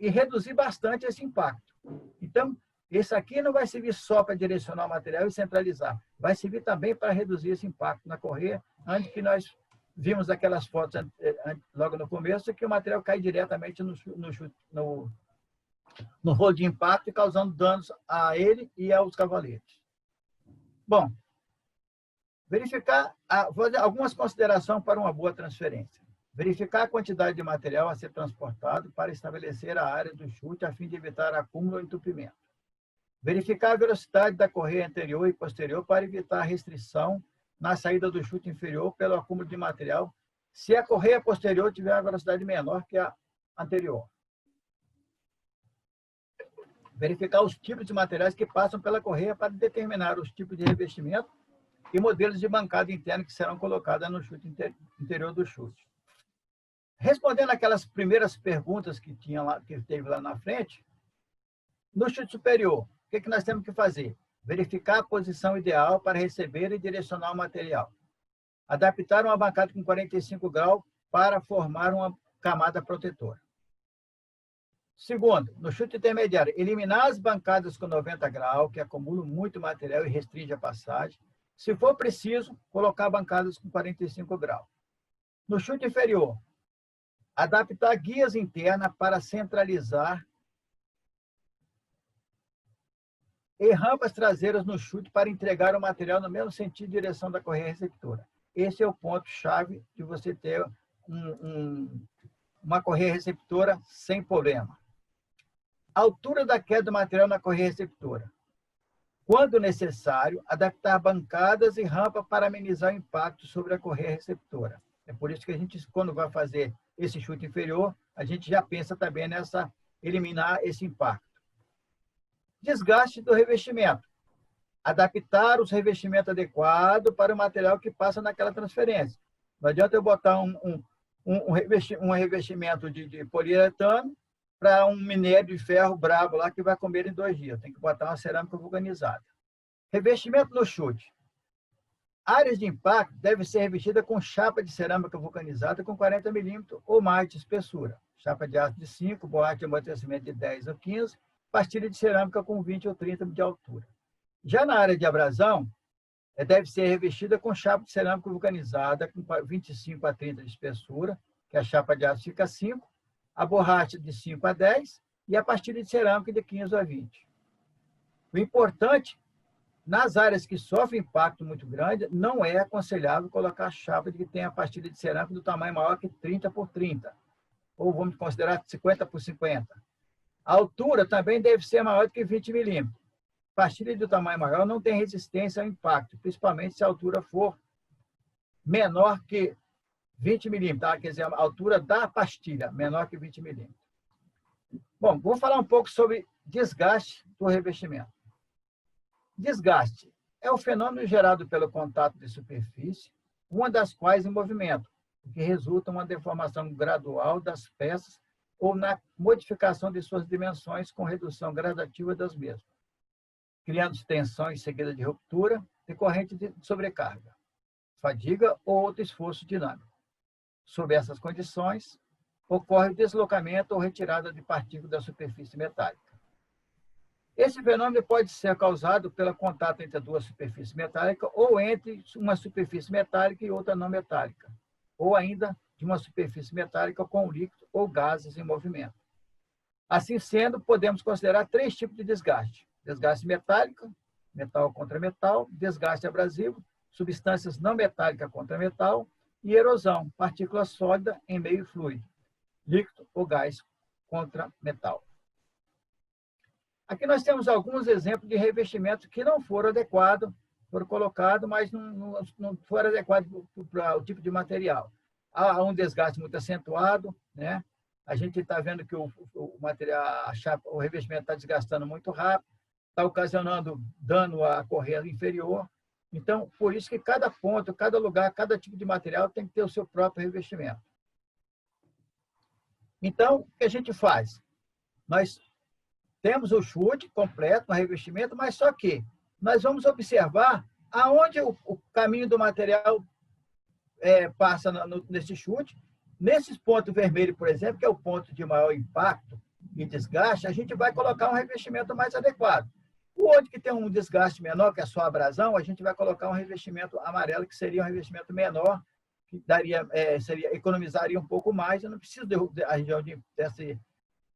S2: reduzir bastante esse impacto. Então, esse aqui não vai servir só para direcionar o material e centralizar, vai servir também para reduzir esse impacto na correia, antes que nós vimos aquelas fotos logo no começo, que o material cai diretamente no rolo de impacto, causando danos a ele e aos cavaletes. Bom, vou fazer algumas considerações para uma boa transferência. Verificar a quantidade de material a ser transportado para estabelecer a área do chute a fim de evitar acúmulo ou entupimento. Verificar a velocidade da correia anterior e posterior para evitar restrição na saída do chute inferior pelo acúmulo de material, se a correia posterior tiver uma velocidade menor que a anterior. Verificar os tipos de materiais que passam pela correia para determinar os tipos de revestimento e modelos de bancada interna que serão colocadas no chute interior do chute. Respondendo aquelas primeiras perguntas que teve lá na frente, no chute superior, o que nós temos que fazer? Verificar a posição ideal para receber e direcionar o material. Adaptar uma bancada com 45 graus para formar uma camada protetora. Segundo, no chute intermediário, eliminar as bancadas com 90 graus, que acumulam muito material e restringe a passagem. Se for preciso, colocar bancadas com 45 graus. No chute inferior, adaptar guias internas para centralizar e rampas traseiras no chute para entregar o material no mesmo sentido e direção da correia receptora. Esse é o ponto-chave de você ter uma correia receptora sem problema. Altura da queda do material na correia receptora. Quando necessário, adaptar bancadas e rampa para amenizar o impacto sobre a correia receptora. É por isso que a gente, quando vai fazer esse chute inferior, a gente já pensa também nessa eliminar esse impacto. Desgaste do revestimento. Adaptar os revestimentos adequados para o material que passa naquela transferência. Não adianta eu botar um revestimento de poliuretano para um minério de ferro brabo lá que vai comer em 2 dias. Tem que botar uma cerâmica vulcanizada. Revestimento no chute. Áreas de impacto devem ser revestidas com chapa de cerâmica vulcanizada com 40 milímetros ou mais de espessura. Chapa de aço de 5, borracha de amortecimento de 10 ou 15, pastilha de cerâmica com 20 ou 30 de altura. Já na área de abrasão, deve ser revestida com chapa de cerâmica vulcanizada com 25 a 30 de espessura, que a chapa de aço fica 5, a borracha de 5 a 10 e a pastilha de cerâmica de 15 a 20. O importante, nas áreas que sofrem impacto muito grande, não é aconselhável colocar chapa que tem a pastilha de cerâmica do tamanho maior que 30 por 30, ou vamos considerar 50 por 50. A altura também deve ser maior do que 20 milímetros. Pastilha do tamanho maior não tem resistência ao impacto, principalmente se a altura for menor que 20 milímetros, tá? Quer dizer, a altura da pastilha, menor que 20 milímetros. Bom, vou falar um pouco sobre desgaste do revestimento. Desgaste é o fenômeno gerado pelo contato de superfície, uma das quais em movimento, o que resulta em uma deformação gradual das peças ou na modificação de suas dimensões com redução gradativa das mesmas, criando tensão em seguida de ruptura decorrente de sobrecarga, fadiga ou outro esforço dinâmico. Sob essas condições, ocorre o deslocamento ou retirada de partículas da superfície metálica. Esse fenômeno pode ser causado pelo contato entre duas superfícies metálicas ou entre uma superfície metálica e outra não metálica, ou ainda de uma superfície metálica com líquido ou gases em movimento. Assim sendo, podemos considerar 3 tipos de desgaste: desgaste metálico, metal contra metal, desgaste abrasivo, substâncias não metálicas contra metal, e erosão, partícula sólida em meio fluido, líquido ou gás contra metal. Aqui nós temos alguns exemplos de revestimentos que não foram adequados, foram colocados, mas não foram adequados para o tipo de material. Há um desgaste muito acentuado, né? A gente está vendo que o material, o revestimento está desgastando muito rápido, está ocasionando dano à correia inferior. Então, por isso que cada ponto, cada lugar, cada tipo de material tem que ter o seu próprio revestimento. Então, o que a gente faz? Nós temos o chute completo no revestimento, mas só que nós vamos observar aonde o caminho do material passa nesse chute. Nesses pontos vermelhos, por exemplo, que é o ponto de maior impacto e desgaste, a gente vai colocar um revestimento mais adequado. O outro que tem um desgaste menor, que é só abrasão, a gente vai colocar um revestimento amarelo, que seria um revestimento menor, que economizaria um pouco mais. Eu não preciso a região desse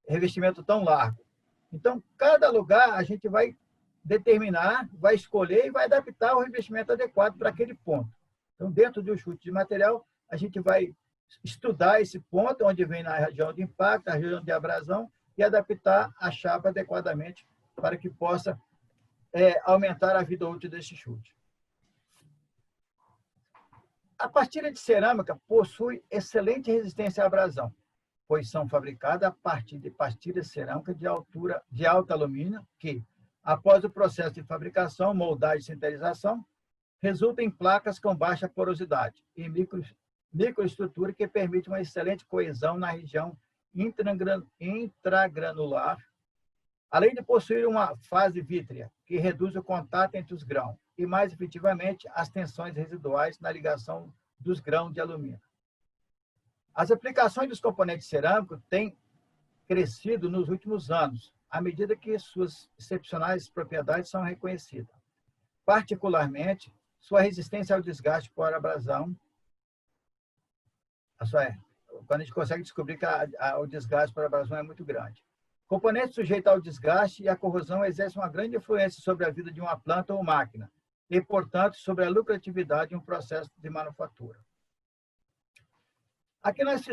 S2: revestimento tão largo. Então, cada lugar a gente vai determinar, vai escolher e vai adaptar o revestimento adequado para aquele ponto. Então, dentro do chute de material, a gente vai estudar esse ponto, onde vem na região de impacto, na região de abrasão, e adaptar a chapa adequadamente para que possa aumentar a vida útil desse chute. A pastilha de cerâmica possui excelente resistência à abrasão, pois são fabricadas a partir de pastilhas de cerâmica de alto alumínio, que, após o processo de fabricação, moldagem e sintetização, resulta em placas com baixa porosidade e microestrutura que permite uma excelente coesão na região intragranular, além de possuir uma fase vítrea, que reduz o contato entre os grãos e, mais efetivamente, as tensões residuais na ligação dos grãos de alumínio. As aplicações dos componentes cerâmicos têm crescido nos últimos anos, à medida que suas excepcionais propriedades são reconhecidas. Particularmente, sua resistência ao desgaste por abrasão, quando a gente consegue descobrir que o desgaste por abrasão é muito grande. Componentes sujeitos ao desgaste e à corrosão exercem uma grande influência sobre a vida de uma planta ou máquina e, portanto, sobre a lucratividade de um processo de manufatura. Aqui nós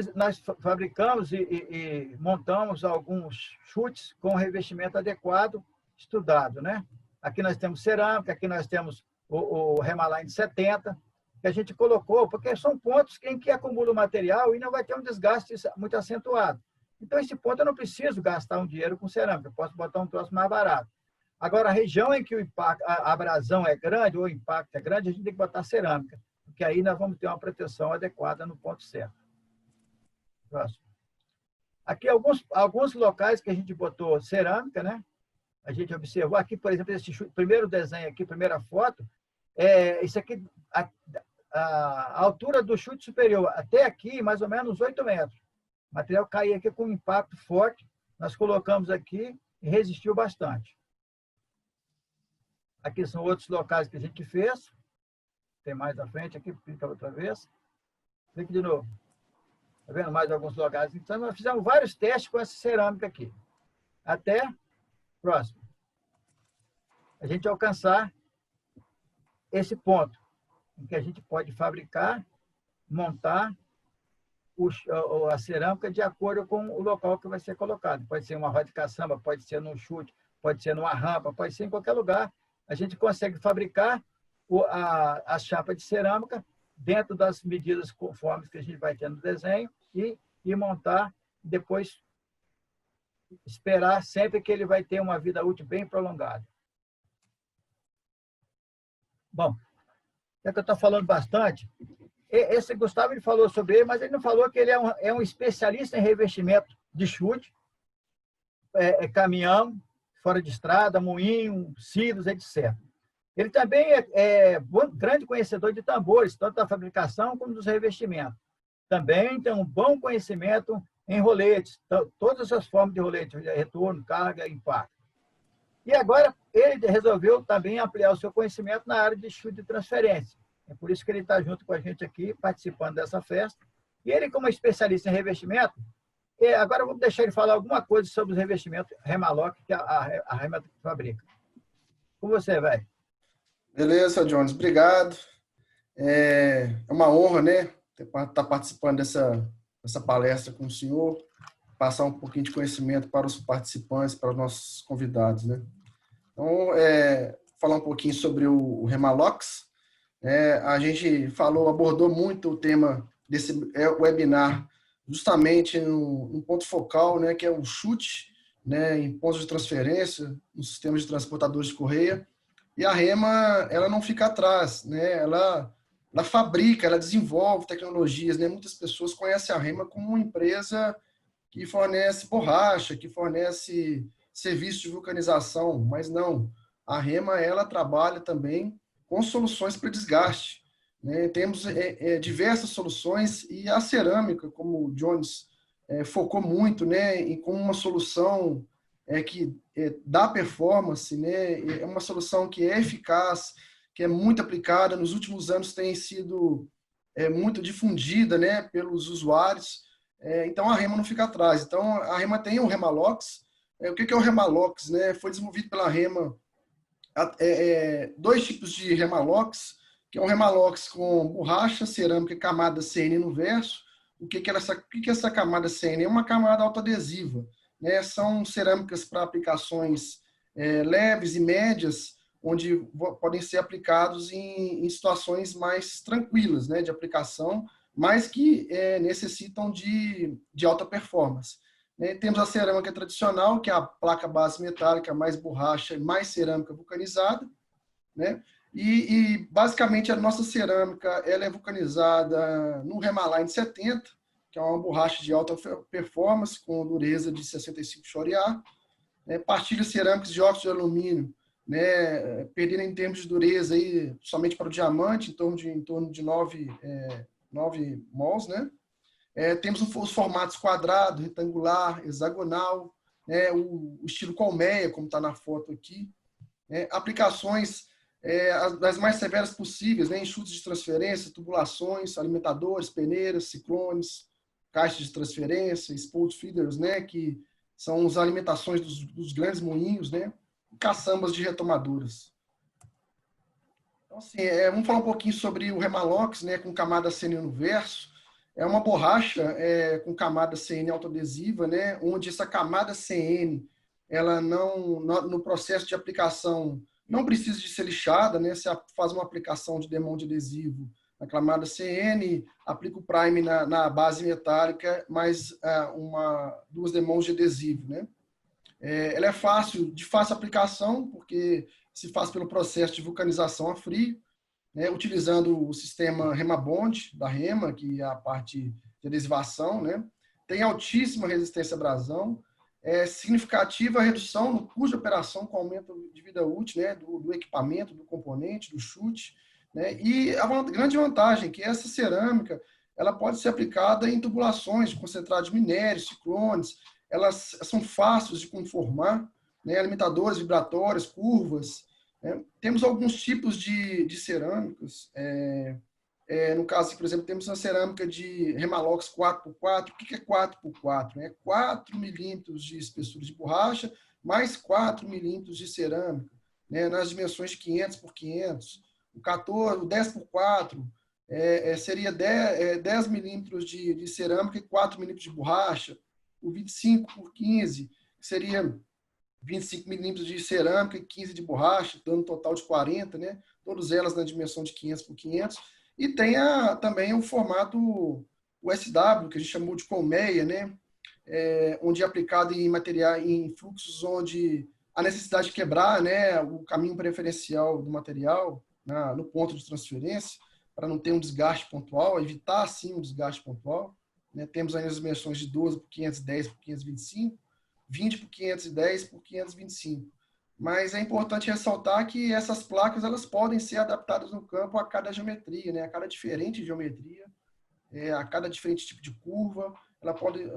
S2: fabricamos e montamos alguns chutes com revestimento adequado, estudado, né? Aqui nós temos cerâmica, aqui nós temos o Remaline 70, que a gente colocou, porque são pontos em que acumula o material e não vai ter um desgaste muito acentuado. Então, esse ponto eu não preciso gastar um dinheiro com cerâmica, eu posso botar um troço mais barato. Agora, a região em que a abrasão é grande ou o impacto é grande, a gente tem que botar cerâmica, porque aí nós vamos ter uma proteção adequada no ponto certo. Próximo. Aqui alguns locais que a gente botou cerâmica, né? A gente observou aqui, por exemplo, esse primeiro desenho aqui, primeira foto, isso aqui, a altura do chute superior até aqui, mais ou menos 8 metros. O material caía aqui com um impacto forte, nós colocamos aqui e resistiu bastante. Aqui são outros locais que a gente fez. tem mais à frente aqui, clica outra vez. Clique de novo. Está vendo mais alguns lugares? Então, nós fizemos vários testes com essa cerâmica aqui. Até próximo. A gente alcançar esse ponto em que a gente pode fabricar, montar a cerâmica de acordo com o local que vai ser colocado. Pode ser uma roda de caçamba, pode ser num chute, pode ser numa rampa, pode ser em qualquer lugar. A gente consegue fabricar a chapa de cerâmica dentro das medidas conformes que a gente vai ter no desenho e montar, depois esperar sempre que ele vai ter uma vida útil bem prolongada. Bom, já que eu estou falando bastante, esse Gustavo ele falou sobre ele, mas ele não falou que ele é um especialista em revestimento de chute, caminhão, fora de estrada, moinho, silos, etc. Ele também é grande conhecedor de tambores, tanto da fabricação como dos revestimentos. Também tem um bom conhecimento em roletes, todas as formas de rolete, retorno, carga, impacto. E agora ele resolveu também ampliar o seu conhecimento na área de chute de transferência. É por isso que ele está junto com a gente aqui, participando dessa festa. E ele, como especialista em revestimento, agora eu vou deixar ele falar alguma coisa sobre os revestimentos Remaloc, que a Remaloc fabrica. Com você, velho.
S1: Beleza, Jones, obrigado. É uma honra, né, estar participando dessa palestra com o senhor, passar um pouquinho de conhecimento para os participantes, para os nossos convidados, né. Então, falar um pouquinho sobre o Remalox. A gente abordou muito o tema desse webinar, justamente no ponto focal, né, que é o chute, né, em pontos de transferência, nos sistemas de transportadores de correia. E a Rema, ela não fica atrás, né? Ela fabrica, ela desenvolve tecnologias, né? Muitas pessoas conhecem a Rema como uma empresa que fornece borracha, que fornece serviço de vulcanização, mas não. A Rema, ela trabalha também com soluções para desgaste, né? Temos diversas soluções e a cerâmica, como o Jones focou muito, né? E como uma solução que dá performance, né? É uma solução que é eficaz, que é muito aplicada, nos últimos anos tem sido muito difundida, né, pelos usuários. Então, a Rema não fica atrás. Então, a Rema tem o Remalox. O que é o Remalox? Né? Foi desenvolvido pela Rema dois tipos de Remalox, que é um Remalox com borracha, cerâmica e camada CN no verso. O que é essa camada CN? É uma camada autoadesiva, né? São cerâmicas para aplicações leves e médias, onde podem ser aplicados em situações mais tranquilas, né, de aplicação, mas que necessitam de alta performance. Temos a cerâmica tradicional, que é a placa base metálica, mais borracha e mais cerâmica vulcanizada, né? E basicamente a nossa cerâmica ela é vulcanizada no Remaline 70, que é uma borracha de alta performance com dureza de 65 Shoriar, partilhas cerâmicas de óxido de alumínio, né, perdendo em termos de dureza aí, somente para o diamante, em torno de 9 mols, né? Temos os formatos quadrado, retangular, hexagonal, né, o estilo colmeia, como está na foto aqui. Aplicações das mais severas possíveis, né, enxutes de transferência, tubulações, alimentadores, peneiras, ciclones, caixas de transferência, spool feeders, né, que são as alimentações dos grandes moinhos, né, e caçambas de retomaduras. Então, assim, vamos falar um pouquinho sobre o Remalox, né, com camada CN no verso. É uma borracha com camada CN autoadesiva, né, onde essa camada CN, ela no processo de aplicação, não precisa de ser lixada, né, você faz uma aplicação de demão de adesivo na camada CN, aplica o prime na base metálica, mais duas demãos de adesivo, né. Ela é de fácil aplicação, porque se faz pelo processo de vulcanização a frio, né, utilizando o sistema Remabond da Rema, que é a parte de adesivação, né, tem altíssima resistência à abrasão, significativa redução no custo de operação com aumento de vida útil, né, do equipamento, do componente, do chute, né, e a grande vantagem é que essa cerâmica ela pode ser aplicada em tubulações de concentrado de minérios, ciclones, elas são fáceis de conformar, né, alimentadores, vibratórios, curvas, Temos alguns tipos de cerâmicas. No caso, por exemplo, temos a cerâmica de Remalox 4x4. O que é 4x4? 4 milímetros de espessura de borracha, mais 4 milímetros de cerâmica, né, nas dimensões de 500 por 500. O 14, o 10x4 seria 10 milímetros de cerâmica e 4 milímetros de borracha. O 25 por 15 seria 25 milímetros de cerâmica e 15 de borracha, dando um total de 40, né? Todas elas na dimensão de 500 por 500. E tem também o formato USW, que a gente chamou de colmeia, né? Onde é aplicado em material, em fluxos onde a necessidade de quebrar, né, o caminho preferencial do material no ponto de transferência, para não ter um desgaste pontual, evitar, assim, um desgaste pontual. Né? Temos aí as dimensões de 12 por 510 por 525, 20 por 510 por 525. Mas é importante ressaltar que essas placas elas podem ser adaptadas no campo a cada geometria, né? A cada diferente geometria, a cada diferente tipo de curva,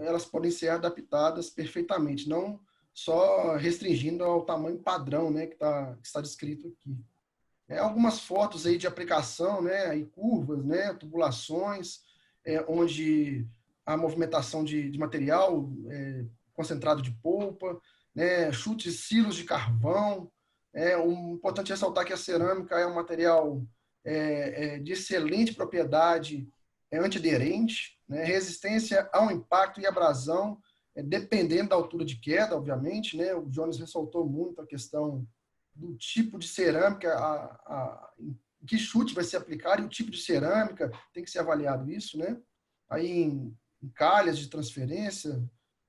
S1: elas podem ser adaptadas perfeitamente, não só restringindo ao tamanho padrão, né, que está descrito aqui. Algumas fotos aí de aplicação, né, e curvas, né, tubulações, onde a movimentação de material concentrado de polpa, né, chutes silos de carvão. Importante ressaltar que a cerâmica é um material de excelente propriedade antiaderente, né, resistência ao impacto e abrasão, dependendo da altura de queda, obviamente. Né, o Jones ressaltou muito a questão do tipo de cerâmica, em que chute vai ser aplicado, e o tipo de cerâmica, tem que ser avaliado isso, né? Aí em calhas de transferência,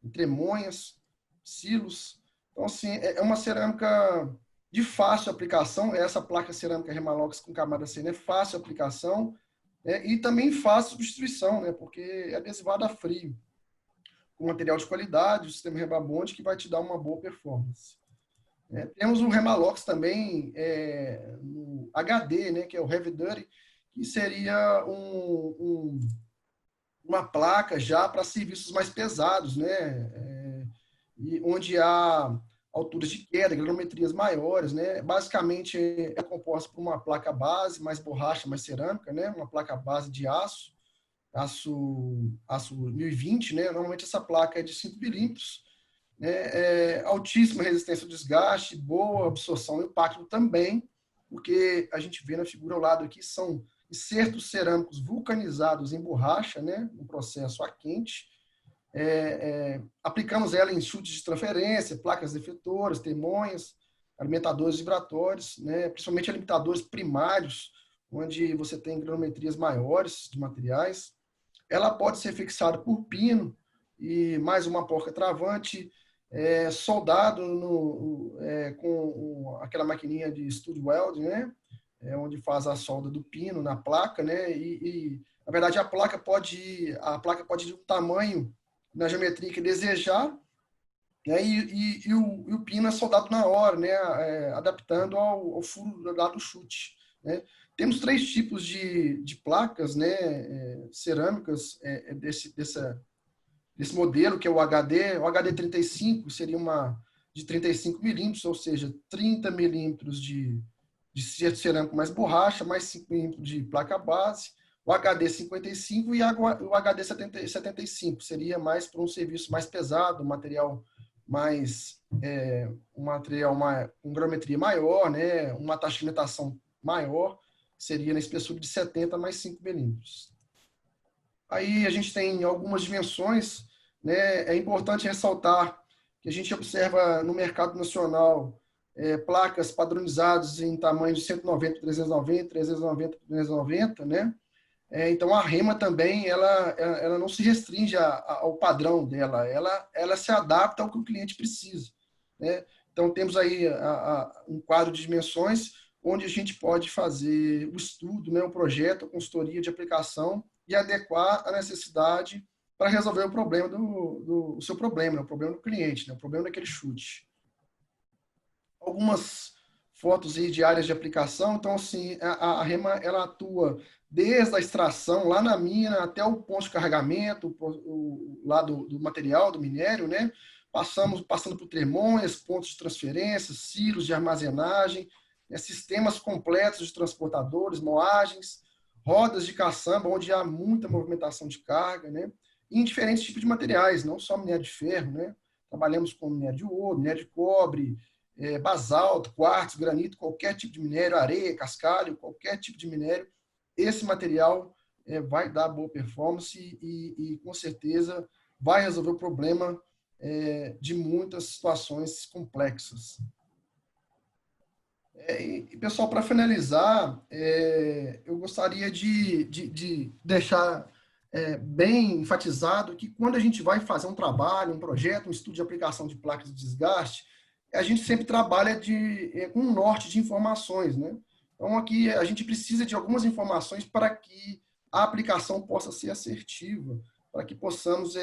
S1: em tremonhas, silos. Então, assim, é uma cerâmica de fácil aplicação. Essa placa cerâmica Remalox com camada C é fácil aplicação, e também fácil substituição, né? Porque é adesivada a frio, com material de qualidade, o sistema Rebabond, que vai te dar uma boa performance. Temos o Remalox também no HD, né, que é o Heavy Duty, que seria uma placa já para serviços mais pesados, né, e onde há alturas de queda, granulometrias maiores. Né, basicamente é composta por uma placa base, mais borracha, mais cerâmica, né, uma placa base de aço 1020, né, normalmente essa placa é de 5 milímetros, altíssima resistência ao desgaste, boa absorção e impacto também, porque a gente vê na figura ao lado aqui, são insertos cerâmicos vulcanizados em borracha, né, no processo a quente. Aplicamos ela em chutes de transferência, placas defletoras, temonhas, alimentadores vibratórios, né, principalmente alimentadores primários, onde você tem granulometrias maiores de materiais. Ela pode ser fixada por pino e mais uma porca travante, soldado com aquela maquininha de stud welding, né? Onde faz a solda do pino na placa, né? Na verdade a placa pode ir de um tamanho na geometria que desejar, né? E o pino é soldado na hora, né? Adaptando ao furo lá do chute, né? Temos 3 tipos de placas, né? Cerâmicas desse modelo, que é o HD. O HD 35 seria uma de 35 milímetros, ou seja, 30 milímetros de cerâmico mais borracha, mais 5 milímetros de placa base. O HD 55 e o HD 75 seria mais para um serviço mais pesado, um material com granulometria maior, né? Uma taxa de alimentação maior, seria na espessura de 70 mais 5 milímetros. Aí a gente tem algumas dimensões, né? É importante ressaltar que a gente observa no mercado nacional placas padronizadas em tamanho de 190 por 390, 390 por 390, né? Então a REMA também ela não se restringe ao padrão dela, ela se adapta ao que o cliente precisa, né? Então temos aí um quadro de dimensões onde a gente pode fazer o estudo, né, um projeto, a consultoria de aplicação e adequar a necessidade para resolver o problema do seu problema, né, o problema do cliente, né, o problema daquele chute. Algumas fotos aí de áreas de aplicação. Então, assim, a REMA ela atua desde a extração lá na mina até o ponto de carregamento, lá do material, do minério, né? Passando por tremonhas, pontos de transferência, silos de armazenagem, sistemas completos de transportadores, moagens, rodas de caçamba, onde há muita movimentação de carga, né? E em diferentes tipos de materiais, não só minério de ferro, né? Trabalhamos com minério de ouro, minério de cobre, basalto, quartzo, granito, qualquer tipo de minério, areia, cascalho, qualquer tipo de minério. Esse material vai dar boa performance e com certeza vai resolver o problema de muitas situações complexas. Pessoal, para finalizar, eu gostaria de deixar bem enfatizado que quando a gente vai fazer um trabalho, um projeto, um estudo de aplicação de placas de desgaste, a gente sempre trabalha com um norte de informações, né? Então, aqui a gente precisa de algumas informações para que a aplicação possa ser assertiva, para que possamos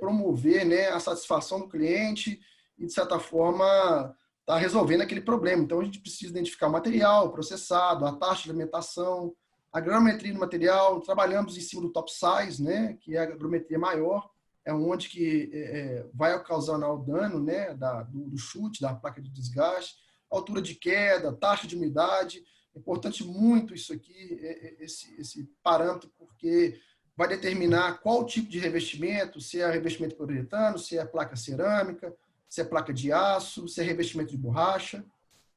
S1: promover, né, a satisfação do cliente e, de certa forma, estar resolvendo aquele problema. Então, a gente precisa identificar o material processado, a taxa de alimentação, a granulometria do material. Trabalhamos em cima do top size, né, que é a granulometria maior, é onde que vai ocasionar o dano, né, do chute, da placa de desgaste, altura de queda, taxa de umidade. É importante muito isso aqui, esse parâmetro, porque vai determinar qual tipo de revestimento, se é revestimento poliuretano, se é placa cerâmica, se é placa de aço, se é revestimento de borracha.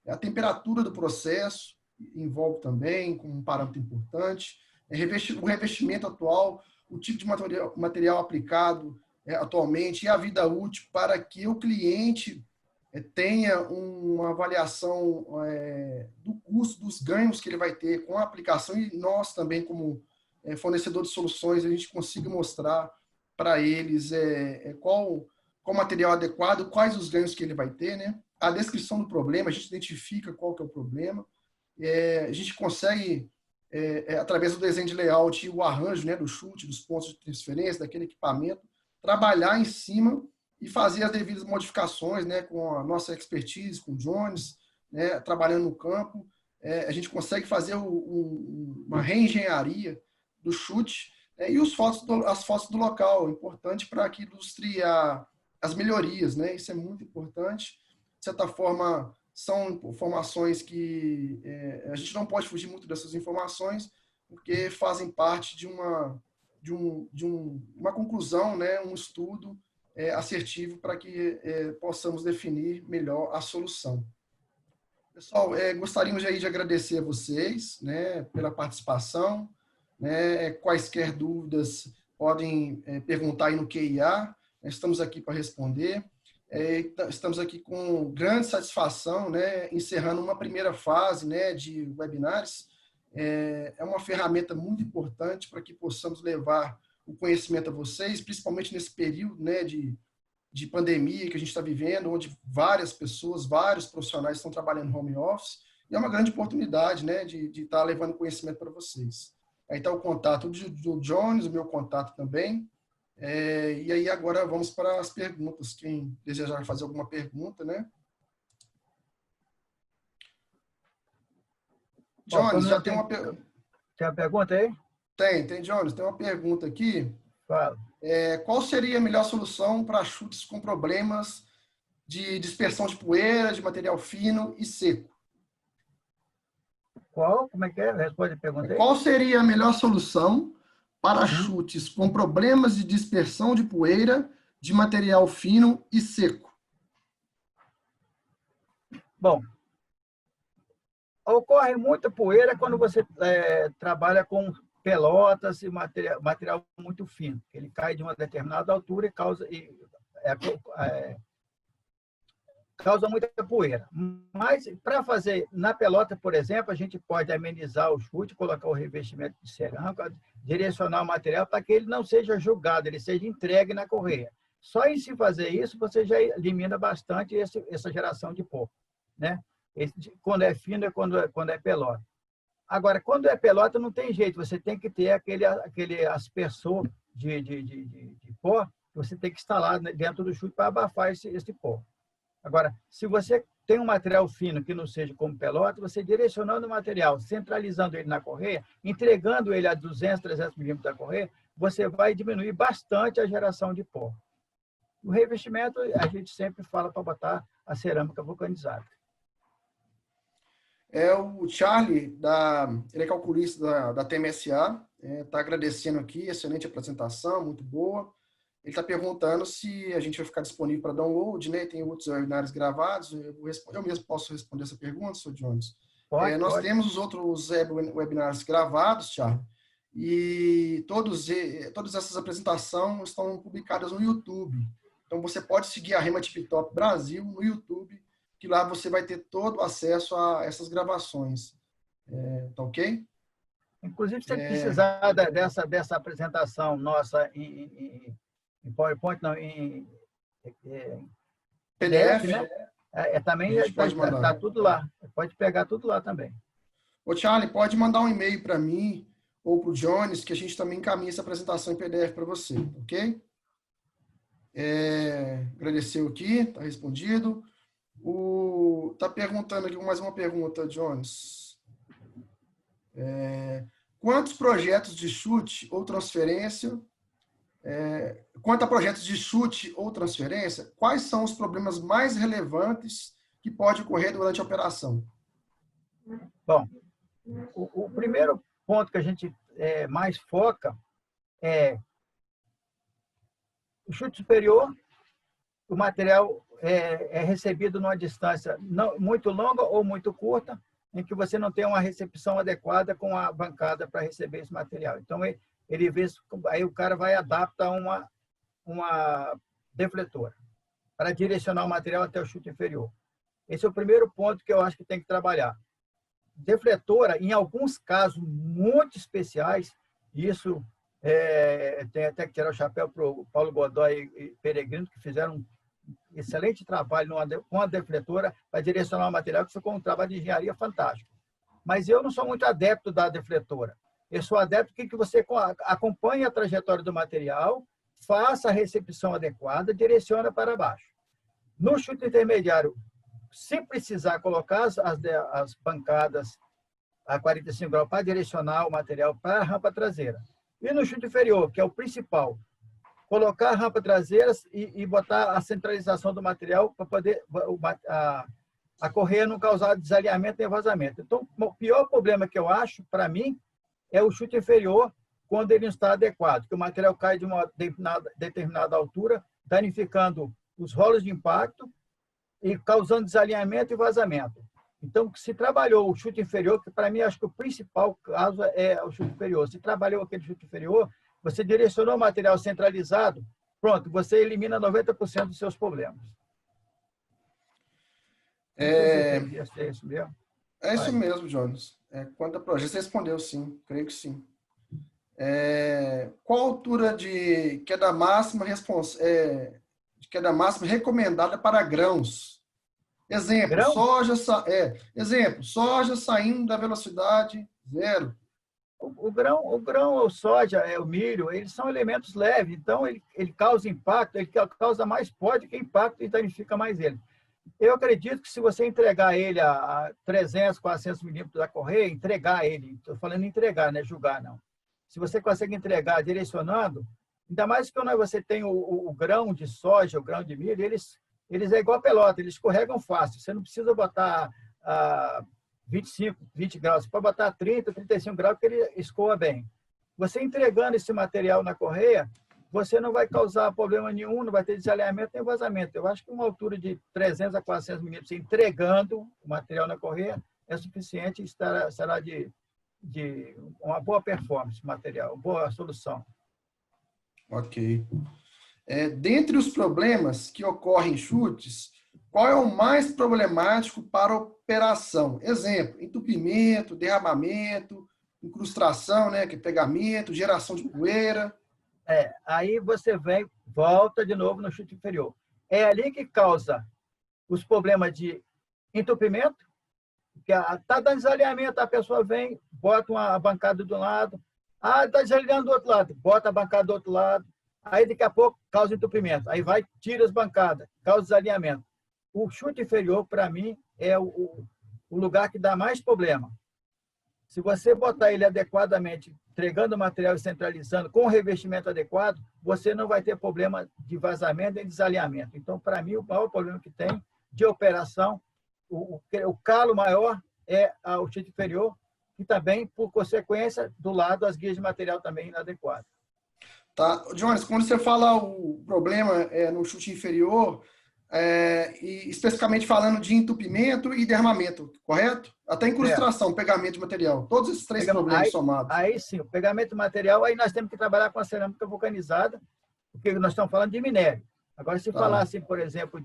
S1: A temperatura do processo envolve também, como um parâmetro importante. O revestimento atual, o tipo de material aplicado atualmente e a vida útil para que o cliente tenha uma avaliação do custo, dos ganhos que ele vai ter com a aplicação e nós também, como fornecedor de soluções, a gente consiga mostrar para eles qual material adequado, quais os ganhos que ele vai ter, né? A descrição do problema, a gente identifica qual que é o problema, a gente consegue, através do desenho de layout e o arranjo, né, do chute, dos pontos de transferência, daquele equipamento, trabalhar em cima e fazer as devidas modificações, né, com a nossa expertise, com o Jones, né, trabalhando no campo, a gente consegue fazer uma reengenharia do chute e as fotos do local, importante para que ilustre as melhorias, né? Isso é muito importante. De certa forma, são informações que a gente não pode fugir muito dessas informações, porque fazem parte de uma conclusão, né? Um estudo assertivo para que possamos definir melhor a solução. Pessoal, gostaríamos aí de agradecer a vocês, né, pela participação, né, quaisquer dúvidas podem perguntar aí no QIA, estamos aqui para responder. Estamos aqui com grande satisfação, né, encerrando uma primeira fase, né, de webinars. É uma ferramenta muito importante para que possamos levar o conhecimento a vocês, principalmente nesse período, né, de pandemia que a gente está vivendo, onde várias pessoas, vários profissionais estão trabalhando no home office, e é uma grande oportunidade, né, de estar levando conhecimento para vocês. Aí está o contato do Jones, o meu contato também. E aí agora vamos para as perguntas. Quem desejar fazer alguma pergunta, né? Jones, já tem uma pergunta.
S2: Tem uma pergunta aí?
S1: Tem, Jones. Tem uma pergunta aqui.
S2: Fala.
S1: Qual seria a melhor solução para chutes com problemas de dispersão de poeira, de material fino e seco?
S2: Qual? Como é que é? Responde a pergunta aí.
S1: Qual seria a melhor solução para chutes com problemas de dispersão de poeira, de material fino e seco?
S2: Bom, ocorre muita poeira quando você trabalha com pelotas e material muito fino. Ele cai de uma determinada altura e causa muita poeira. Mas, para fazer na pelota, por exemplo, a gente pode amenizar o chute, colocar o revestimento de cerâmica, direcionar o material para que ele não seja jogado, ele seja entregue na correia. Só em se fazer isso, você já elimina bastante essa geração de pó, né? Quando é fino é quando é pelota. Agora, quando é pelota, não tem jeito, você tem que ter aquele aspersor de pó, você tem que instalar dentro do chute para abafar esse pó. Agora, se você tem um material fino que não seja como pelota, você direcionando o material, centralizando ele na correia, entregando ele a 200, 300 milímetros da correia, você vai diminuir bastante a geração de pó. O revestimento, a gente sempre fala para botar a cerâmica vulcanizada.
S1: É o Charlie, ele é calculista da TMSA, está agradecendo aqui, excelente apresentação, muito boa. Ele está perguntando se a gente vai ficar disponível para download, né? Tem outros webinários gravados. Eu mesmo posso responder essa pergunta, Sr. Jones. Nós
S2: Pode.
S1: temos os outros webinários gravados, Charlie, e todas essas apresentações estão publicadas no YouTube. Então, você pode seguir a Rema Tip Top Brasil no YouTube, que lá você vai ter todo o acesso a essas gravações. Tá ok?
S2: Inclusive, se você precisar dessa apresentação nossa em PowerPoint, não, em PDF, né? Também está tudo lá. Pode pegar tudo lá também.
S1: Ô, Charlie, pode mandar um e-mail para mim ou para o Jones, que a gente também encaminha essa apresentação em PDF para você, ok? Agradeceu aqui, está respondido. Está perguntando aqui mais uma pergunta, Jones. Quantos projetos de chute ou transferência, quanto a projetos de chute ou transferência, quais são os problemas mais relevantes que pode ocorrer durante a operação?
S2: Bom, o primeiro ponto que a gente mais foca é o chute superior, o material é recebido numa distância não, muito longa ou muito curta, em que você não tem uma recepção adequada com a bancada para receber esse material. Então, ele vê, aí o cara vai adaptar uma defletora para direcionar o material até o chute inferior. Esse é o primeiro ponto que eu acho que tem que trabalhar. Defletora, em alguns casos muito especiais, isso tem até que tirar o chapéu para o Paulo Godoy e Peregrino, que fizeram um excelente trabalho com a defletora para direcionar o material, que ficou um trabalho de engenharia fantástico. Mas eu não sou muito adepto da defletora. Eu sou adepto que você acompanhe a trajetória do material, faça a recepção adequada, direciona para baixo. No chute intermediário, se precisar colocar as bancadas a 45 graus para direcionar o material para a rampa traseira. E no chute inferior, que é o principal, colocar a rampa traseira e botar a centralização do material para poder a correia não causar desalinhamento nem vazamento. Então, o pior problema que eu acho, para mim, é o chute inferior quando ele não está adequado, que o material cai de uma determinada altura, danificando os rolos de impacto e causando desalinhamento e vazamento. Então, se trabalhou o chute inferior, que para mim acho que o principal caso é o chute inferior. Se trabalhou aquele chute inferior, você direcionou o material centralizado, pronto, você elimina 90% dos seus problemas.
S1: É
S2: isso mesmo?
S1: É isso mesmo, Jones. Quanto a projeto, você respondeu sim, creio que sim. Qual a altura de queda máxima recomendada para grãos? Exemplo, soja saindo da velocidade 0.
S2: O grão, a soja, o milho, eles são elementos leves, então ele causa impacto, ele causa mais pó do que impacto e danifica mais ele. Eu acredito que se você entregar ele a 300, 400 milímetros da correia, entregar ele, estou falando entregar, não é julgar, não. Se você consegue entregar direcionando, ainda mais que quando você tem o grão de soja, o grão de milho, eles é igual a pelota, eles escorregam fácil. Você não precisa botar 25, 20 graus, você pode botar 30, 35 graus, que ele escoa bem. Você entregando esse material na correia, você não vai causar problema nenhum, não vai ter desalinhamento nem vazamento. Eu acho que uma altura de 300 a 400 milímetros entregando o material na correia é suficiente e será de uma boa performance material, boa solução.
S1: Ok. Dentre os problemas que ocorrem em chutes, qual é o mais problemático para a operação? Exemplo, entupimento, derramamento, incrustação, né, que é pegamento, geração de poeira.
S2: Aí você volta de novo no chute inferior. É ali que causa os problemas de entupimento, que está dando desalinhamento, a pessoa vem, bota uma bancada do lado, está desalinhando do outro lado, bota a bancada do outro lado, aí daqui a pouco causa entupimento, aí vai, tira as bancadas, causa desalinhamento. O chute inferior, para mim, é o lugar que dá mais problema. Se você botar ele adequadamente, entregando o material e centralizando com o revestimento adequado, você não vai ter problema de vazamento nem desalinhamento. Então, para mim, o maior problema que tem de operação, o calo maior é o chute inferior, e também, por consequência, do lado, as guias de material também inadequadas.
S1: Tá. Jones, quando você fala o problema no chute inferior, e especificamente falando de entupimento e derramamento, correto? Até
S2: Certo.
S1: incrustação, pegamento de material. Todos esses três problemas
S2: Aí,
S1: somados.
S2: aí sim, o pegamento de material, aí nós temos que trabalhar com a cerâmica vulcanizada, porque nós estamos falando de minério. Agora, se
S1: Tá.
S2: falasse, por exemplo,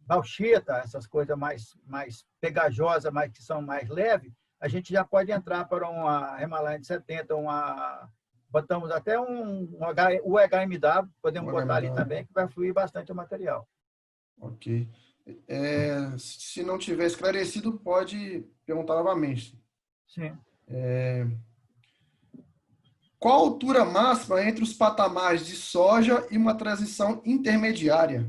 S2: bauxita, essas coisas mais pegajosas, que são mais leves, a gente já pode entrar para uma Himalayan 70, botamos até o HMW, podemos botar ali também, que vai fluir bastante o material.
S1: Ok. Se não tiver esclarecido, pode perguntar novamente.
S2: Sim.
S1: Qual a altura máxima entre os patamares de soja e uma transição intermediária?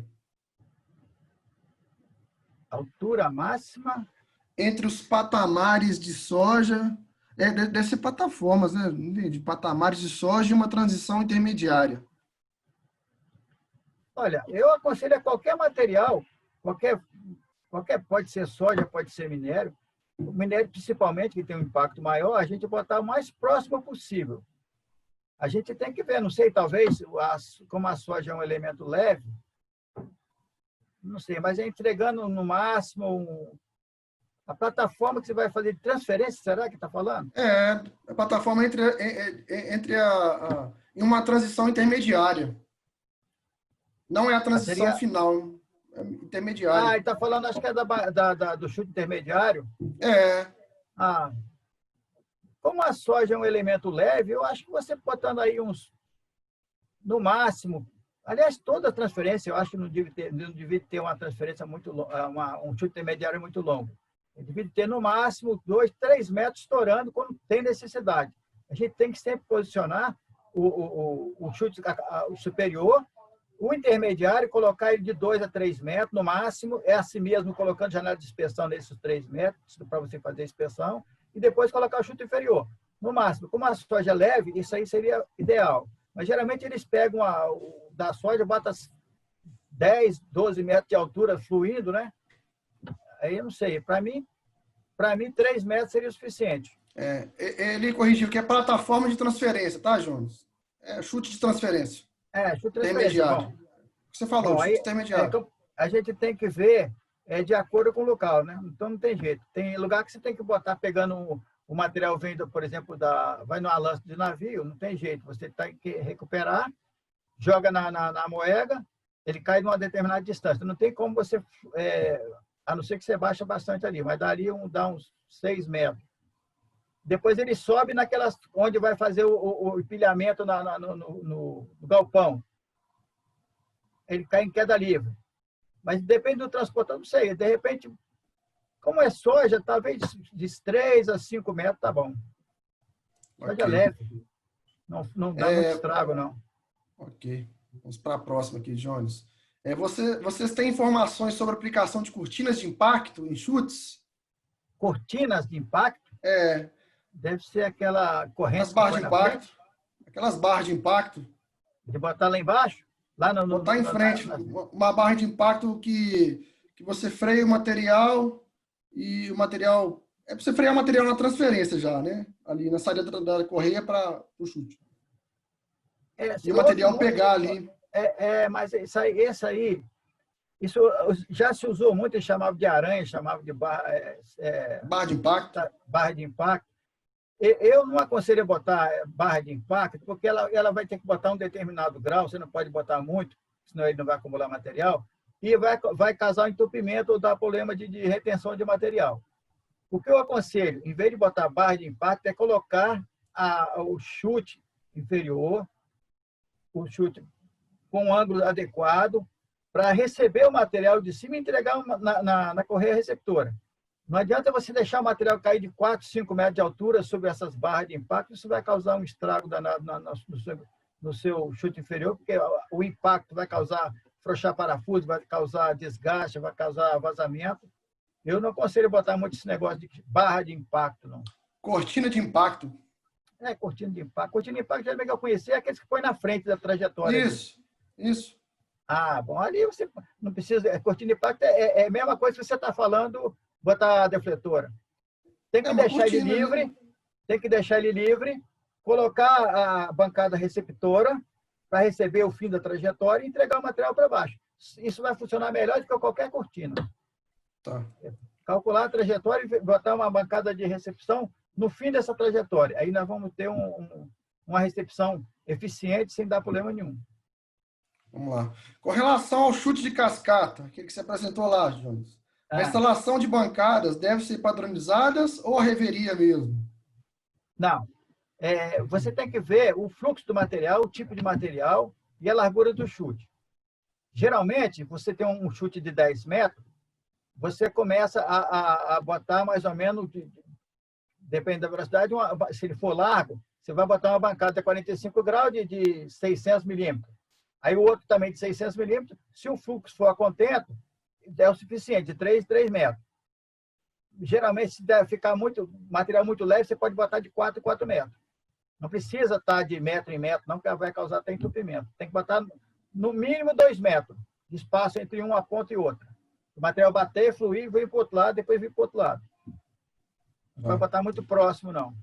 S2: Altura máxima?
S1: Entre os patamares de soja, deve ser plataformas, né? De patamares de soja e uma transição intermediária.
S2: Olha, eu aconselho a qualquer material, qualquer pode ser soja, pode ser minério, o minério principalmente, que tem um impacto maior, a gente botar o mais próximo possível. A gente tem que ver, não sei, talvez, como a soja é um elemento leve, não sei, mas é entregando no máximo a plataforma que você vai fazer de transferência, será que está falando?
S1: A plataforma em uma transição intermediária. Não é a transição final, é intermediária.
S2: Ele está falando, acho que é do chute intermediário. Como a soja é um elemento leve, eu acho que você botando aí no máximo, aliás, toda transferência, eu acho que não devia ter uma transferência muito longa, um chute intermediário muito longo. Ele devia ter, no máximo, 2, 3 metros estourando quando tem necessidade. A gente tem que sempre posicionar o chute superior, o intermediário, colocar ele de 2 a 3 metros, no máximo, é assim mesmo, colocando janela de inspeção nesses 3 metros, para você fazer a inspeção, e depois colocar o chute inferior. No máximo, como a soja é leve, isso aí seria ideal. Mas, geralmente, eles pegam da soja, botam 10, 12 metros de altura fluindo, né? Aí eu não sei. Para mim, 3 metros seria o suficiente.
S1: Ele corrigiu que é plataforma de transferência, tá, Jones? Chute de transferência.
S2: Chute de transferência.
S1: Intermediário. Você falou, chute intermediário.
S2: A gente tem que ver de acordo com o local, né? Então não tem jeito. Tem lugar que você tem que botar pegando o material vindo, por exemplo, vai numa lança de navio, não tem jeito. Você tem que recuperar, joga na moega, ele cai numa determinada distância. Não tem como você, a não ser que você baixa bastante ali, mas dá uns 6 metros. Depois ele sobe naquelas onde vai fazer o empilhamento no galpão. Ele cai em queda livre. Mas depende do transporte, não sei. De repente, como é soja, talvez de 3 a 5 metros tá bom. Soja leve. Não dá muito estrago, não.
S1: Ok. Vamos para a próxima aqui, Jones. Vocês têm informações sobre a aplicação de cortinas de impacto em chutes?
S2: Cortinas de impacto? Deve ser aquela corrente.
S1: As barras de impacto. Aquelas barras de impacto.
S2: De botar lá embaixo?
S1: Botar em frente. Uma barra de impacto que você freia o material e o material... É para você frear o material na transferência já, né? Ali na saída da correia para o chute. E o material pegar ali.
S2: Mas esse aí, isso já se usou muito, eles chamavam de aranha, chamavam de barra
S1: de impacto.
S2: Barra de impacto. Eu não aconselho botar barra de impacto, porque ela vai ter que botar um determinado grau, você não pode botar muito, senão ele não vai acumular material, e vai causar entupimento ou dar problema de retenção de material. O que eu aconselho, em vez de botar barra de impacto, é colocar o chute inferior, o chute com um ângulo adequado, para receber o material de cima e entregar na correia receptora. Não adianta você deixar o material cair de 4, 5 metros de altura sobre essas barras de impacto, isso vai causar um estrago no seu chute inferior, porque o impacto vai causar frouxar parafuso, vai causar desgaste, vai causar vazamento. Eu não aconselho botar muito esse negócio de barra de impacto, não.
S1: Cortina de impacto.
S2: Cortina de impacto. Cortina de impacto, já é legal conhecer, é aqueles que põem na frente da trajetória.
S1: Isso.
S2: Ah, bom, ali você não precisa. Cortina de impacto é a mesma coisa que você está falando, botar a defletora. Tem
S1: É
S2: que
S1: uma
S2: deixar ele
S1: cortina, né?
S2: livre, tem que deixar ele livre, colocar a bancada receptora para receber o fim da trajetória e entregar o material para baixo. Isso vai funcionar melhor do que qualquer cortina.
S1: Tá.
S2: Calcular a trajetória e botar uma bancada de recepção no fim dessa trajetória. Aí nós vamos ter uma recepção eficiente sem dar problema nenhum.
S1: Vamos lá. Com relação ao chute de cascata, o que você apresentou lá, Jones? A
S2: Ah,
S1: instalação de bancadas deve ser padronizadas ou a reveria mesmo?
S2: não. Você tem que ver o fluxo do material, o tipo de material e a largura do chute. Geralmente, você tem um chute de 10 metros, você começa a botar mais ou menos, depende da velocidade, se ele for largo, você vai botar uma bancada de 45 graus de 600 milímetros. Aí o outro também de 600 milímetros, se o fluxo for a contento, é o suficiente, de 3 metros. Geralmente, se der ficar material muito leve, você pode botar de 4 em 4 metros. Não precisa estar de metro em metro, não, porque vai causar até entupimento. Tem que botar no mínimo 2 metros de espaço entre uma ponta e outra. O material bater, fluir, vir para o outro lado, depois vir para o outro lado. Não vai botar muito próximo, não.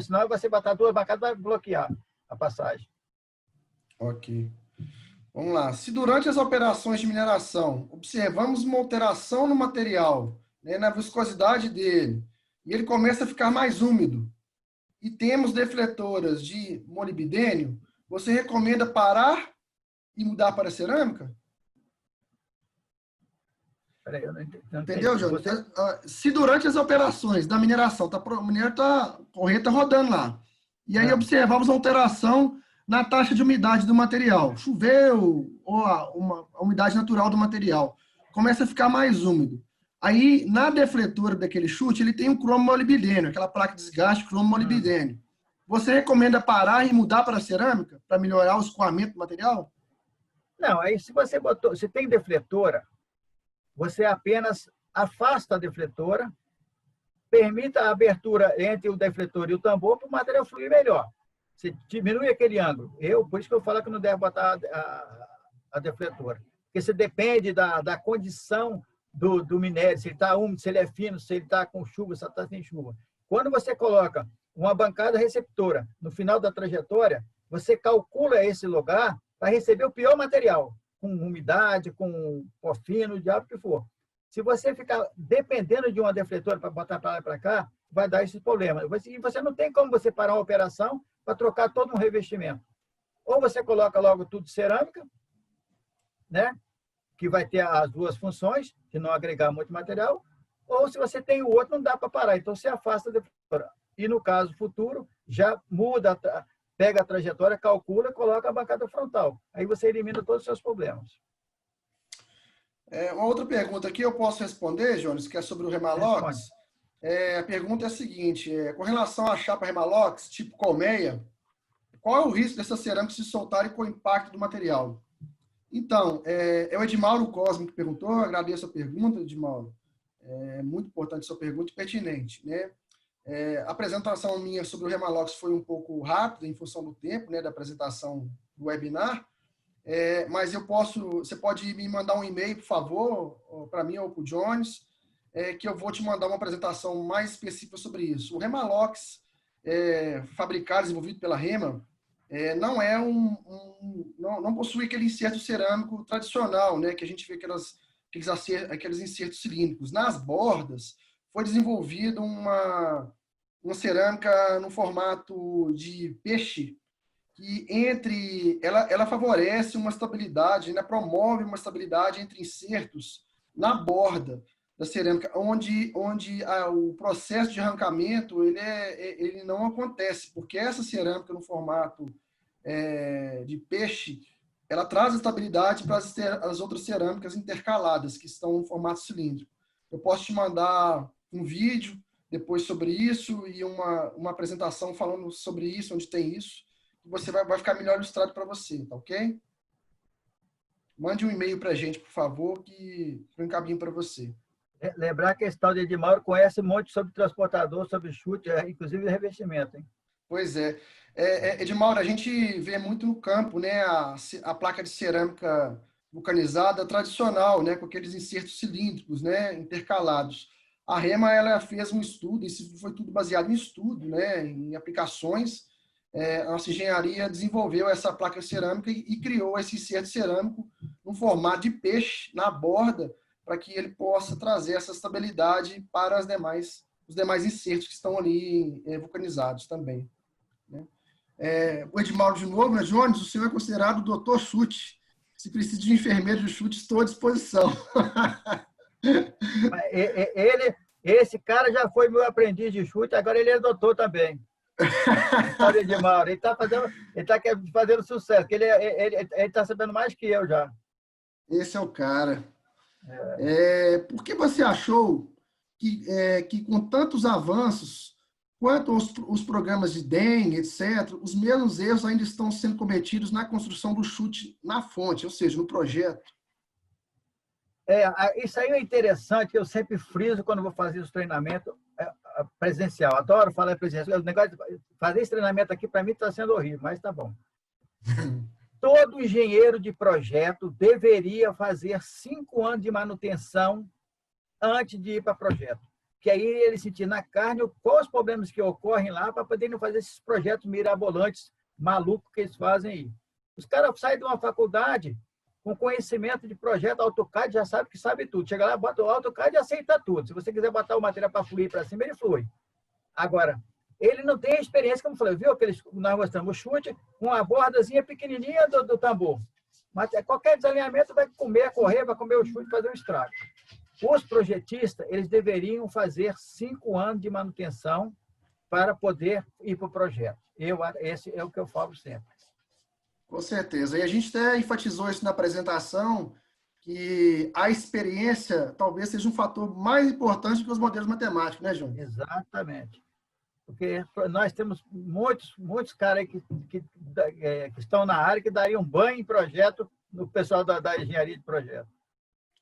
S2: Senão você botar 2 bancadas, vai bloquear a passagem.
S1: Ok. Vamos lá. Se durante as operações de mineração observamos uma alteração no material, né, na viscosidade dele, e ele começa a ficar mais úmido, e temos defletoras de molibdênio, você recomenda parar e mudar para cerâmica?
S2: Peraí, eu não entendi.
S1: Entendeu, João? Se durante as operações da mineração, o minério a corrente está rodando lá, e aí observamos alteração na taxa de umidade do material, choveu, ou a umidade natural do material, começa a ficar mais úmido. Aí, na defletora daquele chute, ele tem um cromo molibdênio, aquela placa de desgaste cromo molibdênio. Você recomenda parar e mudar para a cerâmica, para melhorar o escoamento do material?
S2: Não, aí se tem defletora, você apenas afasta a defletora, permita a abertura entre o defletor e o tambor para o material fluir melhor. Você diminui aquele ângulo. Por isso que eu falo que não deve botar a defletora. Porque você depende da condição do minério, se ele está úmido, se ele é fino, se ele está com chuva, se ele está sem chuva. Quando você coloca uma bancada receptora no final da trajetória, você calcula esse lugar para receber o pior material, com umidade, com pó fino, o diabo que for. Se você ficar dependendo de uma defletora para botar para lá e para cá, vai dar esse problema. E você não tem como você parar uma operação para trocar todo um revestimento. Ou você coloca logo tudo de cerâmica, né? Que vai ter as duas funções, de não agregar muito material, ou se você tem o outro, não dá para parar. Então, você afasta a defletora. E, no caso futuro, já muda, pega a trajetória, calcula, coloca a bancada frontal. Aí você elimina todos os seus problemas.
S1: Uma outra pergunta aqui eu posso responder, Jones, que é sobre o Remalox. A pergunta é a seguinte, com relação à chapa Remalox, tipo colmeia, qual é o risco dessas cerâmicas se soltarem com o impacto do material? Então, é o Edmauro Cosme que perguntou, eu agradeço a pergunta, Edmauro. É muito importante a sua pergunta e pertinente, né? A apresentação minha sobre o Remalox foi um pouco rápida em função do tempo, né, da apresentação do webinar, mas você pode me mandar um e-mail, por favor, para mim ou para o Jones, que eu vou te mandar uma apresentação mais específica sobre isso. O Remalox, fabricado, desenvolvido pela Rema, não é não possui aquele inserto cerâmico tradicional, né, que a gente vê aqueles insertos cilíndricos. Nas bordas, foi desenvolvida uma cerâmica no formato de peixe, que ela favorece uma estabilidade, né, promove uma estabilidade entre insertos na borda da cerâmica, onde o processo de arrancamento ele não acontece, porque essa cerâmica no formato de peixe, ela traz estabilidade para as outras cerâmicas intercaladas, que estão no formato cilíndrico. Eu posso te mandar um vídeo depois sobre isso e uma apresentação falando sobre isso, onde tem isso. Você vai ficar melhor ilustrado para você, tá ok? Mande um e-mail para a gente, por favor, que eu encaminho para você.
S2: Lembrar que esse tal de Edmauro conhece um monte sobre transportador, sobre chute, inclusive revestimento, hein?
S1: Pois é. Edmauro, a gente vê muito no campo, né, a placa de cerâmica vulcanizada tradicional, né, com aqueles insertos cilíndricos, né, intercalados. A Rema ela fez um estudo, isso foi tudo baseado em estudo, né, em aplicações. A nossa engenharia desenvolveu essa placa cerâmica e criou esse inserto cerâmico no formato de peixe na borda, para que ele possa trazer essa estabilidade para os demais insertos que estão ali vulcanizados também. Né? O Edmaldo de novo, né, Jones, o senhor é considerado o doutor chute. Se precisa de enfermeiro de chute, estou à disposição.
S2: Esse cara já foi meu aprendiz de chute, agora ele é doutor também. Olha, Edmauro, ele está fazendo sucesso, porque ele está sabendo mais que eu já.
S1: Esse é o cara. Por que você achou que com tantos avanços, quanto os programas de DEM, etc., os mesmos erros ainda estão sendo cometidos na construção do chute na fonte, ou seja, no projeto?
S2: Isso aí é interessante, eu sempre friso quando vou fazer os treinamentos presencial. Adoro falar presencial. O negócio de fazer esse treinamento aqui, para mim, está sendo horrível, mas está bom. Todo engenheiro de projeto deveria fazer 5 anos de manutenção antes de ir para projeto. Que aí ele sentir na carne quais os problemas que ocorrem lá para poder não fazer esses projetos mirabolantes, malucos que eles fazem aí. Os caras saem de uma faculdade com conhecimento de projeto AutoCAD, já sabe que sabe tudo. Chega lá, bota o AutoCAD e aceita tudo. Se você quiser botar o material para fluir para cima, ele flui. Agora, ele não tem a experiência, como eu falei, viu? Nós mostramos o chute, uma bordazinha pequenininha do tambor. Mas qualquer desalinhamento vai comer, correr, vai comer o chute e fazer um estrago. Os projetistas, eles deveriam fazer 5 anos de manutenção para poder ir para o projeto. Esse é o que eu falo sempre.
S1: Com certeza. E a gente até enfatizou isso na apresentação, que a experiência talvez seja um fator mais importante que os modelos matemáticos, né, João?
S2: Exatamente. Porque nós temos muitos caras aí que estão na área que dariam banho em projeto no pessoal da engenharia de projeto.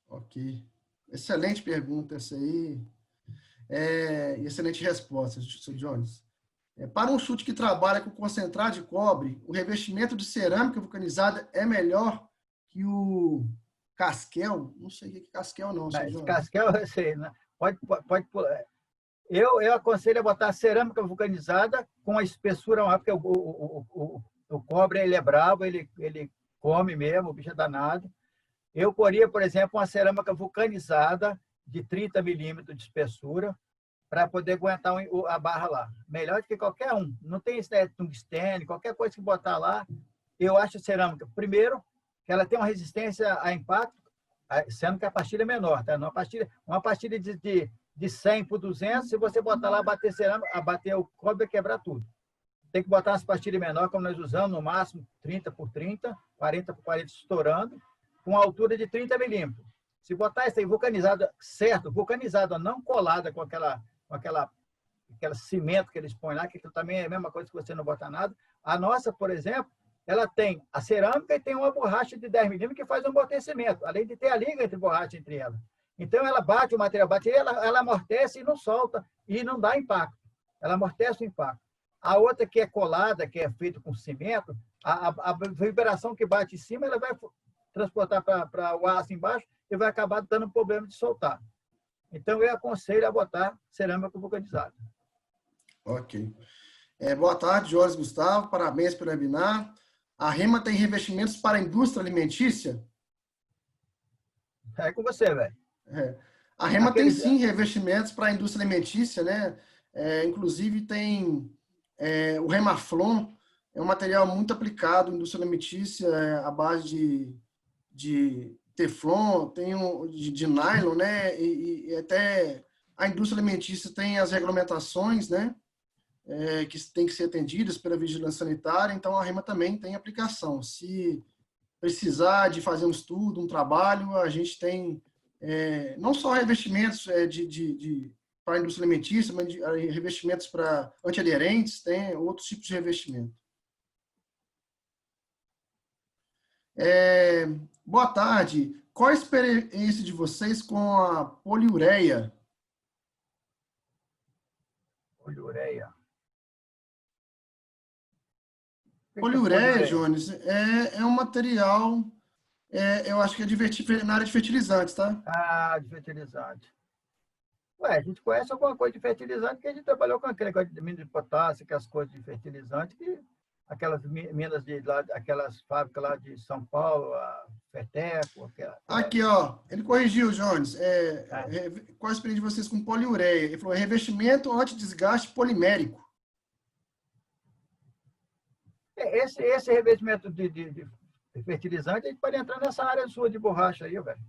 S1: Ok. Excelente pergunta essa aí. Excelente resposta, Sr. Jones. Para um chute que trabalha com concentrado de cobre, o revestimento de cerâmica vulcanizada é melhor que o casquel? Não sei o que é casquel, não, Sr. Jones.
S2: Casquel, eu sei, né? Pode pular. Eu aconselho a botar cerâmica vulcanizada com a espessura maior, porque o cobre ele é bravo, ele come mesmo, o bicho é danado. Eu poria, por exemplo, uma cerâmica vulcanizada de 30 milímetros de espessura para poder aguentar a barra lá. Melhor do que qualquer um. Não tem esse tungstênio, qualquer coisa que botar lá. Eu acho a cerâmica, primeiro, que ela tem uma resistência a impacto, sendo que a pastilha é menor. Tá? Uma pastilha de 100 por 200, se você botar lá, bater cerâmica, bater o cobre, vai quebrar tudo. Tem que botar umas pastilhas menores, como nós usamos, no máximo 30 por 30, 40 por 40 estourando, com altura de 30 milímetros. Se botar isso aí vulcanizada, certo, vulcanizada, não colada com aquela cimento que eles põem lá, que também é a mesma coisa que você não bota nada. A nossa, por exemplo, ela tem a cerâmica e tem uma borracha de 10 milímetros que faz um amortecimento, além de ter a liga entre borracha entre elas. Então, ela bate, o material bate, ela amortece e não solta, e não dá impacto. Ela amortece o impacto. A outra que é colada, que é feita com cimento, a vibração que bate em cima, ela vai transportar para o aço embaixo e vai acabar dando problema de soltar. Então, eu aconselho a botar cerâmica vulcanizada.
S1: Ok. Boa tarde, Jorge Gustavo. Parabéns pelo webinar. A Rema tem revestimentos para a indústria alimentícia?
S2: É com você, velho.
S1: A Rema tem, sim, revestimentos para a indústria alimentícia, né? Inclusive, tem o Remaflon, é um material muito aplicado em indústria alimentícia, à base de Teflon, tem de nylon, né? E até a indústria alimentícia tem as regulamentações, né? Que tem que ser atendidas pela vigilância sanitária, então a Rema também tem aplicação. Se precisar de fazer um estudo, um trabalho, a gente tem não só revestimentos para a indústria alimentícia, mas revestimentos para antiaderentes, tem outros tipos de revestimento. Boa tarde. Qual a experiência de vocês com a poliureia?
S2: Poliureia.
S1: Poliureia, Jones, é um material Eu acho que é na área de fertilizantes, tá?
S2: Ah, de fertilizante. Ué, a gente conhece alguma coisa de fertilizante que a gente trabalhou com aquele negócio de mina de potássio, aquelas coisas de fertilizante, que aquelas minas de lá, aquelas fábricas lá de São Paulo, a Ferteco,
S1: Aqui, ó, ele corrigiu, Jones.
S2: é.
S1: Qual a experiência de vocês com poliureia? Ele falou revestimento anti-desgaste polimérico.
S2: Esse revestimento de fertilizante, a gente pode entrar nessa área sua de borracha aí, velho.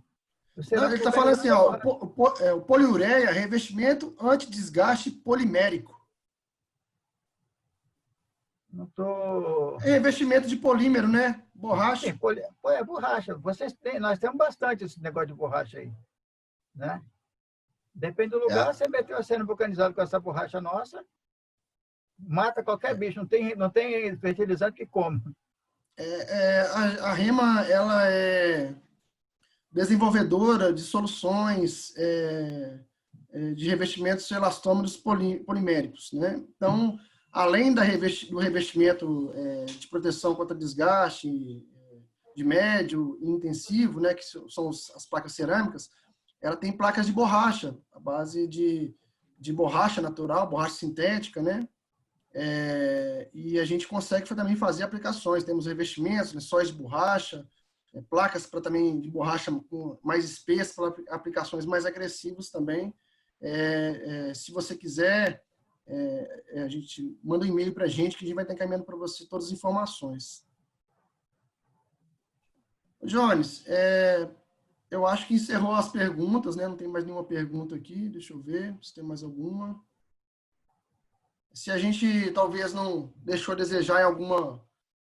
S1: Não, ele está falando assim, ó, o poliureia, revestimento anti-desgaste polimérico.
S2: Não tô...
S1: É revestimento de polímero, né? Borracha.
S2: Sim, borracha. Nós temos bastante esse negócio de borracha aí, né? Depende do lugar, você meteu a cena vulcanizada com essa borracha nossa, mata qualquer bicho, não tem fertilizante que come.
S1: A REMA, ela é desenvolvedora de soluções de revestimentos elastômeros poliméricos, né? Então, além do revestimento de proteção contra desgaste de médio e intensivo, né, que são as placas cerâmicas, ela tem placas de borracha, a base de borracha natural, borracha sintética, né? E a gente consegue também fazer aplicações. Temos revestimentos, lençóis de borracha, placas para também de borracha mais espessas para aplicações mais agressivas também. Se você quiser, a gente manda um e-mail para a gente que a gente vai estar encaminhando para você todas as informações. Jones, eu acho que encerrou as perguntas, né? Não tem mais nenhuma pergunta aqui. Deixa eu ver se tem mais alguma. Se a gente talvez não deixou a desejar em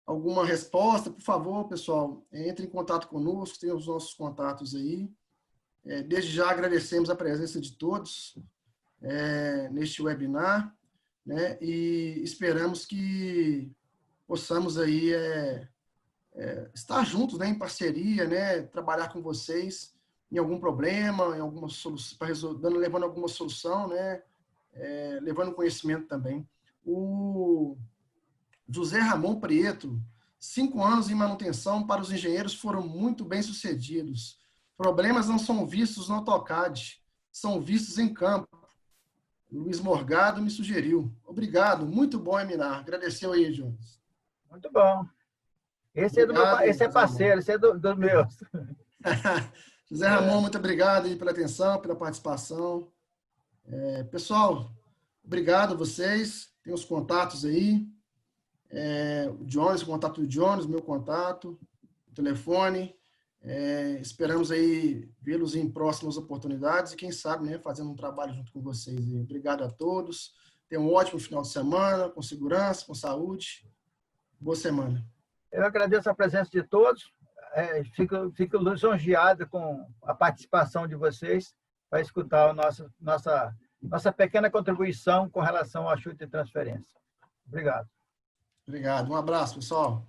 S1: alguma resposta, por favor, pessoal, entre em contato conosco, tem os nossos contatos aí. Desde já agradecemos a presença de todos neste webinar, né? E esperamos que possamos aí estar juntos, né, em parceria, né, trabalhar com vocês em algum problema, em alguma solução, levando alguma solução, né, levando conhecimento também. O José Ramon Prieto, 5 anos em manutenção para os engenheiros foram muito bem sucedidos. Problemas não são vistos no AutoCAD, são vistos em campo. Luiz Morgado me sugeriu. Obrigado, muito bom, Eminar. Agradeceu aí, Jones.
S2: Muito bom. Esse
S1: Obrigado,
S2: esse é parceiro, esse é do meu.
S1: José Ramon, muito obrigado aí pela atenção, pela participação. Pessoal, obrigado a vocês. Tem os contatos aí. O Jones, o contato do Jones, meu contato, o telefone. Esperamos aí vê-los em próximas oportunidades e quem sabe, né, fazendo um trabalho junto com vocês. Obrigado a todos. Tenham um ótimo final de semana, com segurança, com saúde. Boa semana.
S2: Eu agradeço a presença de todos. Fico lisonjeado com a participação de vocês para escutar a nossa pequena contribuição com relação ao chute de transferência. Obrigado.
S1: Obrigado. Um abraço, pessoal.